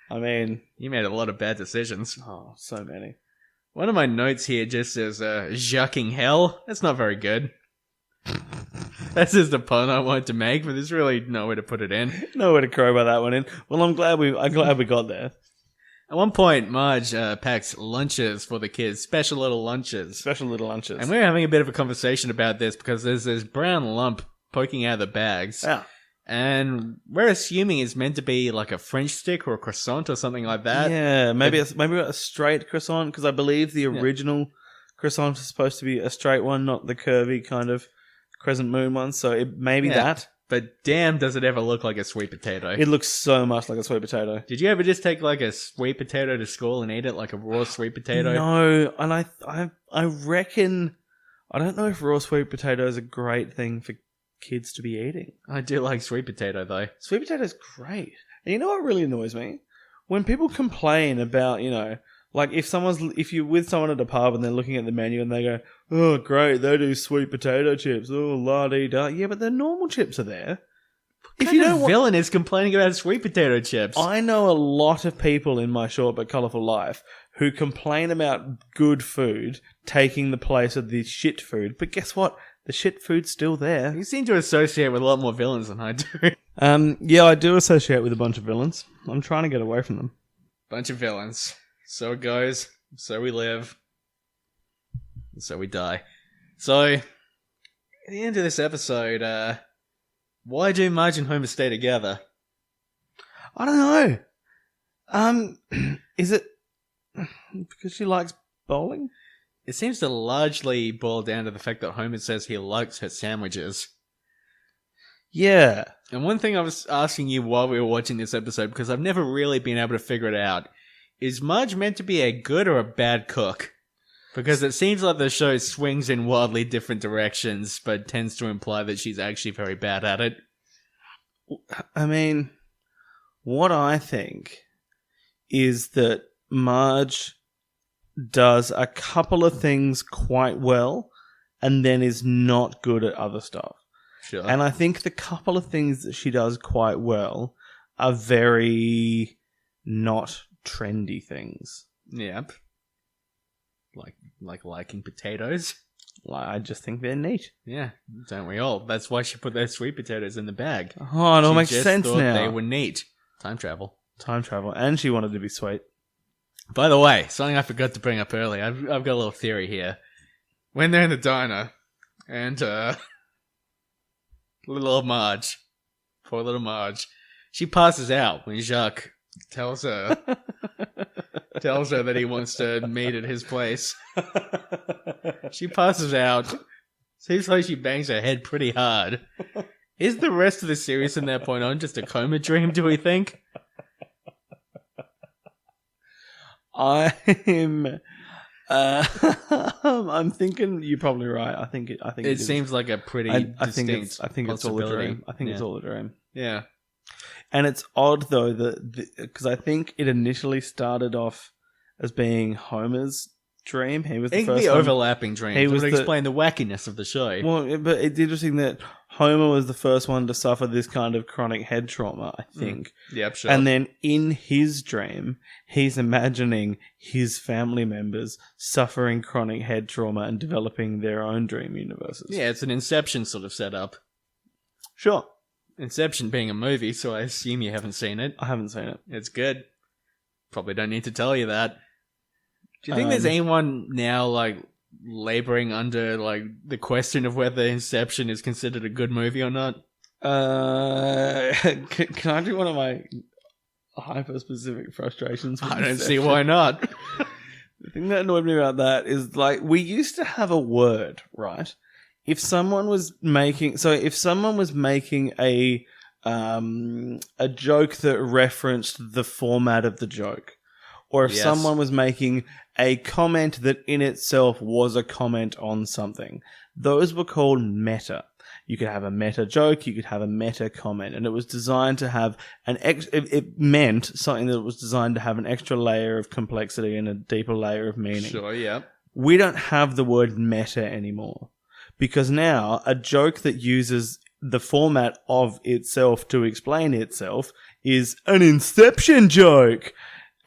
I mean... You made a lot of bad decisions. Oh, so many. One of my notes here just says, Jacques hell. That's not very good. That's just a pun I wanted to make, but there's really nowhere to put it in. Nowhere to crowbar that one in. Well, I'm glad we got there. At one point, Marge packs lunches for the kids, special little lunches. Special little lunches. And we're having a bit of a conversation about this because there's this brown lump poking out of the bags. Yeah. And we're assuming it's meant to be like a French stick or a croissant or something like that. Yeah, maybe a straight croissant, because I believe the original croissant is supposed to be a straight one, not the curvy kind of crescent moon one. So it may be that. But damn, does it ever look like a sweet potato. It looks so much like a sweet potato. Did you ever just take like a sweet potato to school and eat it like a raw sweet potato? No, and I reckon, I don't know if raw sweet potato is a great thing for kids to be eating. I do like sweet potato though. Sweet potato is great. And you know what really annoys me? When people complain about, like if you're with someone at a pub and they're looking at the menu and they go, oh great, they do sweet potato chips, oh la-dee-da. Yeah, but the normal chips are there. If you know villain is complaining about sweet potato chips. I know a lot of people in my short but colourful life who complain about good food taking the place of the shit food, but guess what? The shit food's still there. You seem to associate with a lot more villains than I do. Yeah, I do associate with a bunch of villains. I'm trying to get away from them. Bunch of villains. So it goes. So we live. And so we die. So, at the end of this episode, why do Marge and Homer stay together? I don't know. Is it because she likes bowling? It seems to largely boil down to the fact that Homer says he likes her sandwiches. Yeah. And one thing I was asking you while we were watching this episode, because I've never really been able to figure it out, is Marge meant to be a good or a bad cook? Because it seems like the show swings in wildly different directions, but tends to imply that she's actually very bad at it. I mean, what I think is that Marge does a couple of things quite well and then is not good at other stuff. Sure. And I think the couple of things that she does quite well are very not trendy things. Yep. Like liking potatoes. Like, I just think they're neat. Yeah, don't we all? That's why she put those sweet potatoes in the bag. Oh, it all makes She just sense thought now. They were neat. Time travel. Time travel. And she wanted to be sweet. By the way, something I forgot to bring up earlier. I've got a little theory here. When they're in the diner, and little old Marge, poor little Marge, she passes out when Jacques tells her that he wants to meet at his place. She passes out. Seems like she bangs her head pretty hard. Is the rest of the series from that point on just a coma dream, do we think? I'm thinking you're probably right. I think It seems like a pretty distinct I think it's all a possibility. dream. I think it's all a dream. Yeah. And it's odd though that because I think it initially started off as being Homer's dream. He was the It could first be one. overlapping dreams. It would explain the wackiness of the show. Well, but it's interesting that Homer was the first one to suffer this kind of chronic head trauma, I think. Yep, sure. And then in his dream, he's imagining his family members suffering chronic head trauma and developing their own dream universes. Yeah, it's an Inception sort of setup. Sure. Inception being a movie, so I assume you haven't seen it. I haven't seen it. It's good. Probably don't need to tell you that. Do you think there's anyone now, like, laboring under, like, the question of whether Inception is considered a good movie or not? Can I do one of my hyper-specific frustrations? with I don't see Inception? why not. The thing that annoyed me about that is, like, we used to have a word, right, if someone was making a joke that referenced the format of the joke, or if Yes. someone was making a comment that in itself was a comment on something, those were called meta. You could have a meta joke, you could have a meta comment, and it was designed to have it meant something that was designed to have an extra layer of complexity and a deeper layer of meaning. Sure, yeah. We don't have the word meta anymore, because now a joke that uses the format of itself to explain itself is an Inception joke.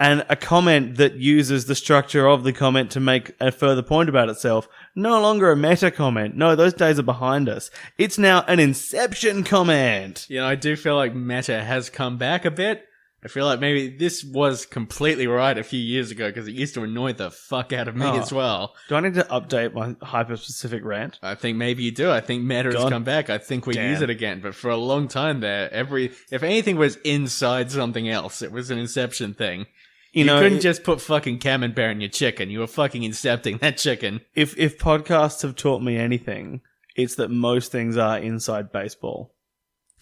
And a comment that uses the structure of the comment to make a further point about itself, no longer a meta comment. No, those days are behind us. It's now an Inception comment. You know, I do feel like meta has come back a bit. I feel like maybe this was completely right a few years ago because it used to annoy the fuck out of me as well. Do I need to update my hyper-specific rant? I think maybe you do. I think meta has come back. I think we use it again. But for a long time there, if anything was inside something else, it was an Inception thing. You couldn't just put fucking camembert in your chicken. You were fucking incepting that chicken. If podcasts have taught me anything, it's that most things are inside baseball.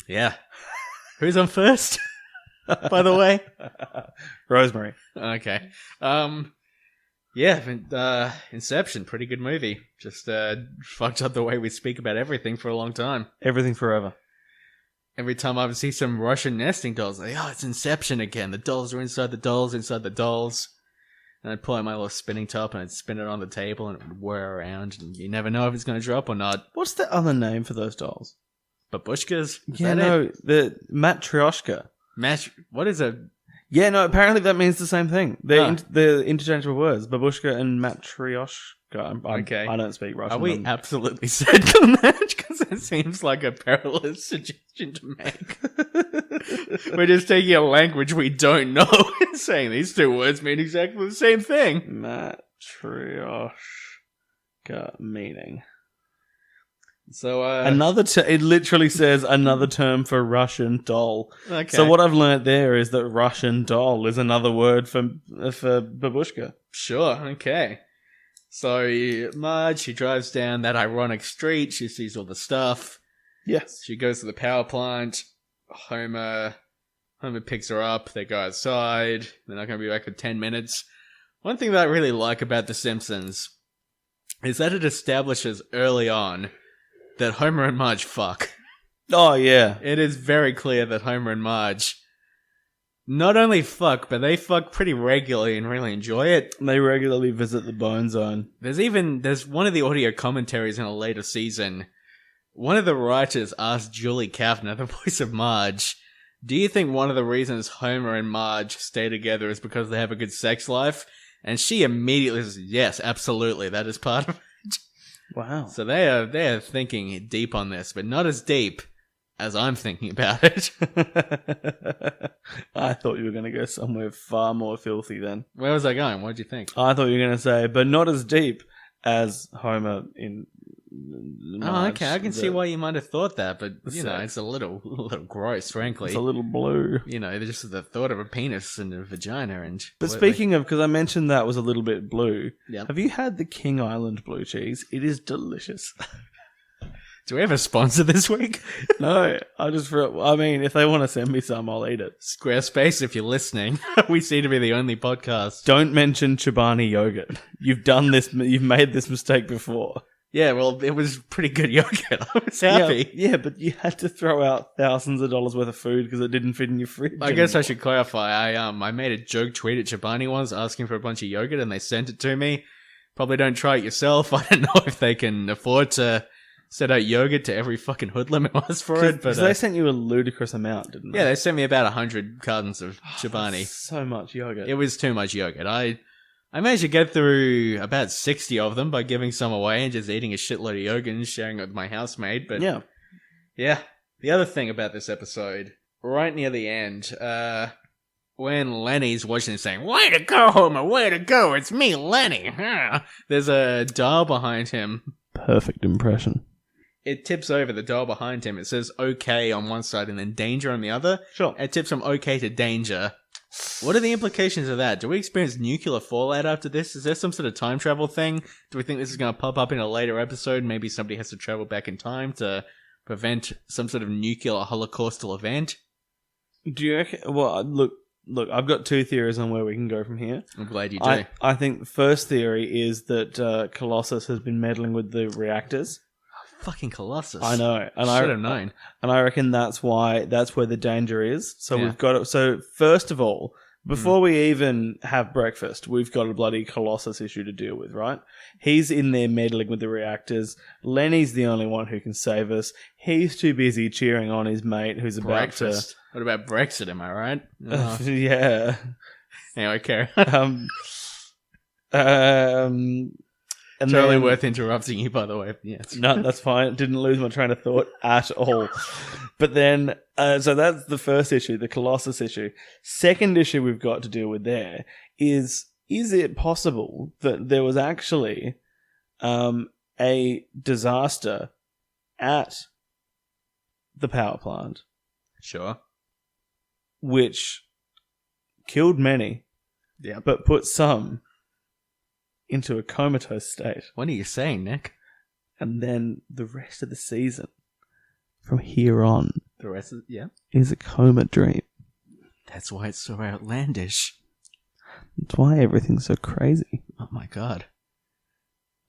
Yeah. Who's on first? By the way? Rosemary. Okay. Inception, pretty good movie. Just fucked up the way we speak about everything for a long time. Everything forever. Every time I would see some Russian nesting dolls, like, oh, it's Inception again. The dolls are inside the dolls, inside the dolls. And I'd pull out my little spinning top and I'd spin it on the table and it would whir around. And you never know if it's going to drop or not. What's the other name for those dolls? Babushkas? The Matryoshka. What is a... Yeah, no, apparently that means the same thing. They're interchangeable words. Babushka and Matryoshka. Okay. I don't speak Russian. Are we absolutely set on that? Because it seems like a perilous suggestion to make. We're just taking a language we don't know and saying these two words mean exactly the same thing. Matryoshka meaning. So, it literally says another term for Russian doll. Okay. So what I've learnt there is that Russian doll is another word for babushka. Sure, okay. So, Marge, she drives down that ironic street. She sees all the stuff. Yes. She goes to the power plant. Homer picks her up. They go outside. They're not going to be back for 10 minutes. One thing that I really like about The Simpsons is that it establishes early on that Homer and Marge fuck. Oh, yeah. It is very clear that Homer and Marge not only fuck, but they fuck pretty regularly and really enjoy it. They regularly visit the Bone Zone. There's one of the audio commentaries in a later season. One of the writers asked Julie Kavner, the voice of Marge, do you think one of the reasons Homer and Marge stay together is because they have a good sex life? And she immediately says, yes, absolutely, that is part of it. Wow. So they are thinking deep on this, but not as deep as I'm thinking about it. I thought you were going to go somewhere far more filthy then. Where was I going? What did you think? I thought you were going to say, but not as deep as Homer in Marge. Oh, okay. I can see why you might have thought that, but, you know, it's a little gross, frankly. It's a little blue. You know, just the thought of a penis and a vagina and... But speaking of, because I mentioned that was a little bit blue, Yep. have you had the King Island blue cheese? It is delicious. Do we have a sponsor this week? No, if they want to send me some, I'll eat it. Squarespace, if you're listening. We seem to be the only podcast. Don't mention Chobani yogurt. You've made this mistake before. Yeah, well, it was pretty good yogurt. I was happy. Yeah, but you had to throw out thousands of dollars worth of food because it didn't fit in your fridge. I guess I should clarify. I made a joke tweet at Chobani once asking for a bunch of yogurt and they sent it to me. Probably don't try it yourself. I don't know if they can afford to set out yogurt to every fucking hoodlum who asked for it. But they sent you a ludicrous amount, didn't they? Yeah, they sent me about 100 cartons of Chobani. So much yogurt. It was too much yogurt. I managed to get through about 60 of them by giving some away and just eating a shitload of yogurt and sharing it with my housemate. But yeah. The other thing about this episode, right near the end, when Lenny's watching and saying, "Way to go, Homer, way to go, it's me, Lenny." There's a dial behind him. Perfect impression. It tips over the dial behind him. It says okay on one side and then danger on the other. Sure. It tips from okay to danger. What are the implications of that? Do we experience nuclear fallout after this? Is there some sort of time travel thing? Do we think this is going to pop up in a later episode? Maybe somebody has to travel back in time to prevent some sort of nuclear holocaustal event? Do you reckon? Well, look. I've got two theories on where we can go from here. I'm glad you do. I think the first theory is that Colossus has been meddling with the reactors. Fucking Colossus. I know, and Should have known. And I reckon that's where the danger is. So we've got it. So first of all, before we even have breakfast, we've got a bloody Colossus issue to deal with, right? He's in there meddling with the reactors. Lenny's the only one who can save us. He's too busy cheering on his mate who's Breakfast. What about Brexit? Am I right? about to. Yeah. Anyway, Kerry. And Totally then, worth interrupting you, by the way. Yes. No, that's fine. Didn't lose my train of thought at all. But then, so that's the first issue, the Colossus issue. Second issue we've got to deal with there is it possible that there was actually a disaster at the power plant, Sure. which killed many, Yeah. but put some into a comatose state? What are you saying, Nick? And then the rest of the season, from here on, The rest of is a coma dream. That's why it's so outlandish. That's why everything's so crazy. Oh my god.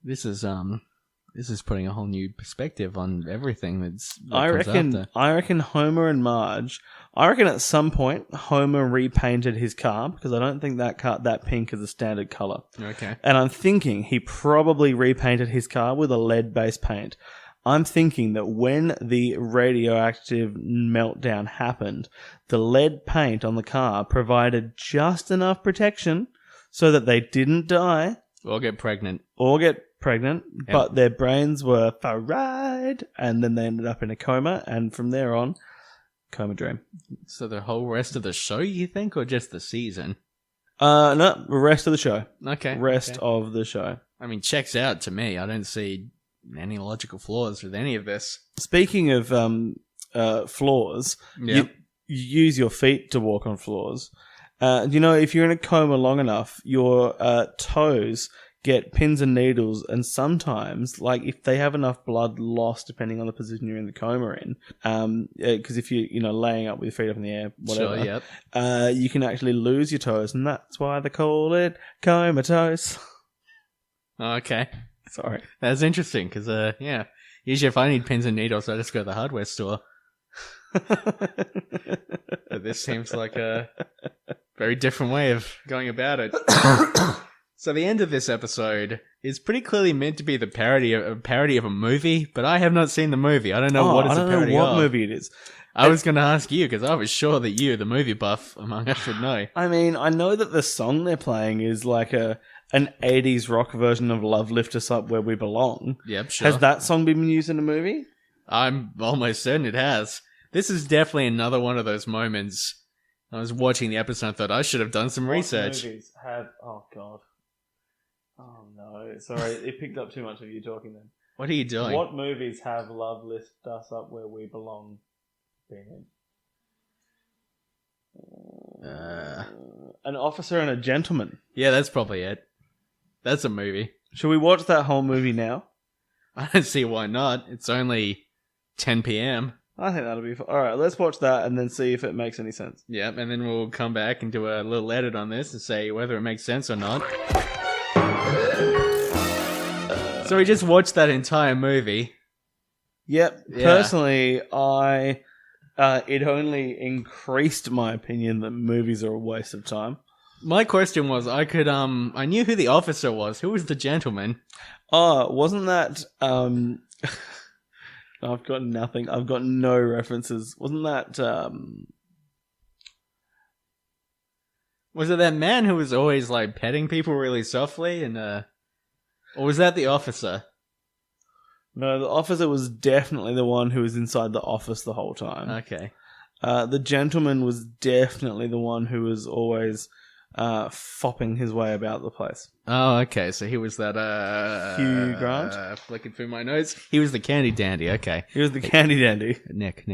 This is putting a whole new perspective on everything that comes after. I reckon Homer and Marge. I reckon at some point Homer repainted his car because I don't think that pink is a standard color. Okay. And I'm thinking he probably repainted his car with a lead-based paint. I'm thinking that when the radioactive meltdown happened, the lead paint on the car provided just enough protection so that they didn't die Or get pregnant. but their brains were fried, and then they ended up in a coma, and from there on, coma dream. So the whole rest of the show, you think, or just the season? No, the rest of the show. Okay. Rest okay. of the show. I mean, checks out to me. I don't see any logical flaws with any of this. Speaking of floors, Yeah. you use your feet to walk on floors. If you're in a coma long enough, your toes get pins and needles, and sometimes, like if they have enough blood lost, depending on the position you're in the coma in, because if you're laying up with your feet up in the air, whatever, Sure, yep. You can actually lose your toes, and that's why they call it comatose. Okay. Sorry. That's interesting, because, usually if I need pins and needles, I just go to the hardware store. But this seems like a very different way of going about it. So the end of this episode is pretty clearly meant to be the parody of a movie, but I have not seen the movie. I don't know what it's a parody of. I don't know what movie it is. I was going to ask you, because I was sure that you, the movie buff among us, would know. I mean, I know that the song they're playing is like an 80s rock version of Love Lift Us Up Where We Belong. Yep, sure. Has that song been used in a movie? I'm almost certain it has. This is definitely another one of those moments. I was watching the episode and thought I should have done some research. What movies have... Oh, God. Oh, no. Sorry, it picked up too much of you talking then. What are you doing? What movies have Love Lift Us Up Where We Belong been in? An Officer and a Gentleman. Yeah, that's probably it. That's a movie. Should we watch that whole movie now? I don't see why not. It's only 10 p.m. I think that'll be fun. All right, let's watch that and then see if it makes any sense. Yep, and then we'll come back and do a little edit on this and say whether it makes sense or not. So we just watched that entire movie. Yep. Yeah. Personally, it only increased my opinion that movies are a waste of time. My question was, I knew who the officer was. Who was the gentleman? Oh, wasn't that... I've got nothing. I've got no references. Wasn't that... Was it that man who was always, like, petting people really softly? Or was that the officer? No, the officer was definitely the one who was inside the office the whole time. Okay. The gentleman was definitely the one who was always fopping his way about the place. Oh, okay. So he was that... Hugh Grant? Flicking through my notes. He was the candy dandy. Okay. He was the candy dandy. Nick.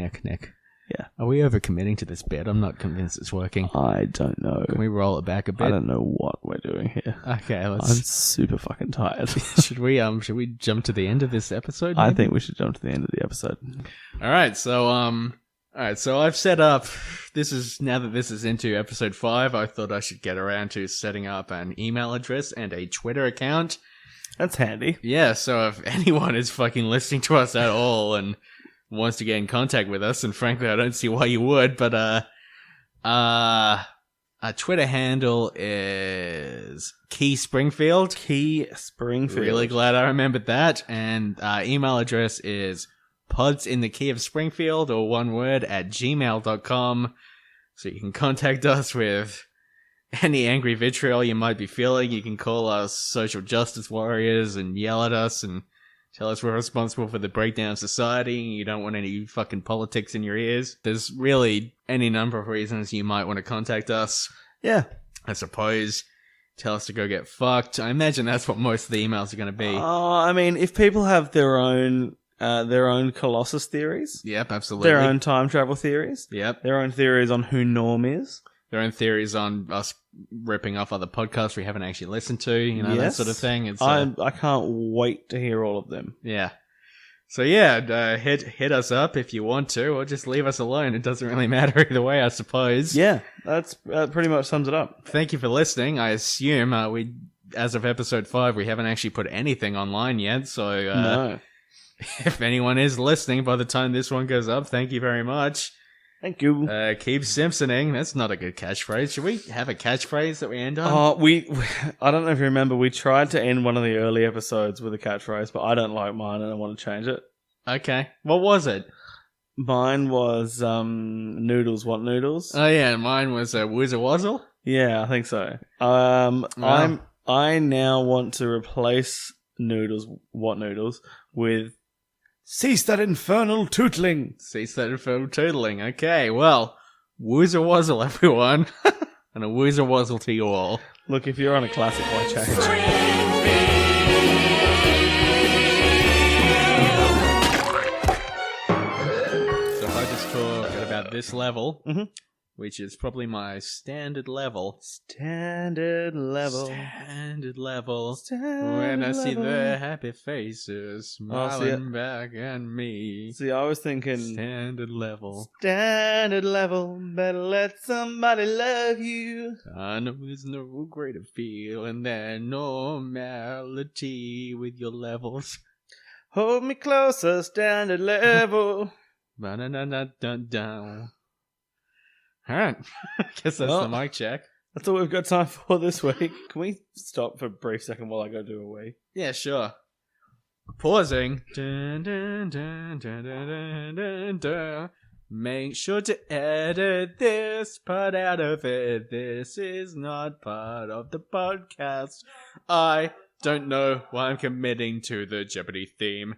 Yeah. Are we overcommitting to this bit? I'm not convinced it's working. I don't know. Can we roll it back a bit? I don't know what we're doing here. Okay, I'm let's. super fucking tired. Should we jump to the end of this episode? I maybe? think we should jump to the end of the episode. All right, so I've set up. Now that this is into episode 5, I thought I should get around to setting up an email address and a Twitter account. That's handy. Yeah, so if anyone is fucking listening to us at all and wants to get in contact with us, and frankly, I don't see why you would, but our Twitter handle is Key Springfield. Key Springfield. Really glad I remembered that. And our email address is podsinthekeyofspringfield, or one word, at gmail.com. So you can contact us with any angry vitriol you might be feeling. You can call us social justice warriors and yell at us and tell us we're responsible for the breakdown of society and you don't want any fucking politics in your ears. There's really any number of reasons you might want to contact us. Yeah. I suppose. Tell us to go get fucked. I imagine that's what most of the emails are going to be. I mean, if people have their own Colossus theories, Yep, absolutely. their own time travel theories, Yep. their own theories on who Norm is, Their own theories on us ripping off other podcasts we haven't actually listened to, that Yes. sort of thing. It's I can't wait to hear all of them. yeah. So yeah, hit us up if you want to, or just leave us alone. It doesn't really matter either way, I suppose. Yeah, that pretty much sums it up. Thank you for listening. I assume we, as of episode 5, we haven't actually put anything online yet. So No. if anyone is listening by the time this one goes up, thank you very much. Thank you. Keep Simpsoning. That's not a good catchphrase. Should we have a catchphrase that we end on? I don't know if you remember, we tried to end one of the early episodes with a catchphrase, but I don't like mine and I want to change it. Okay. What was it? Mine was noodles want noodles. Oh yeah, mine was Woozer Wazzle. Yeah, I think so. Wow. I now want to replace noodles want noodles with cease that infernal tootling. Cease that infernal tootling. Okay, well, Woozer Wazzle, everyone. And a Woozer Wazzle to you all. Look, if you're on a classic, why change? So if I just talk at about this level, Mhm. which is probably my standard level. Standard level. Standard level. Standard When I see level. their happy faces smiling back at me. See, I was thinking Standard level. standard level. Better let somebody love you. I know there's no greater feeling than normality with your levels. Hold me closer, standard level. Ba-da-da-da-da-da. Alright, I guess that's Well, the mic check. That's all we've got time for this week. Can we stop for a brief second while I go do a wee? Yeah, sure. Pausing. Dun, dun, dun, dun, dun, dun, dun, dun. Make sure to edit this part out of it. This is not part of the podcast. I don't know why I'm committing to the Jeopardy theme.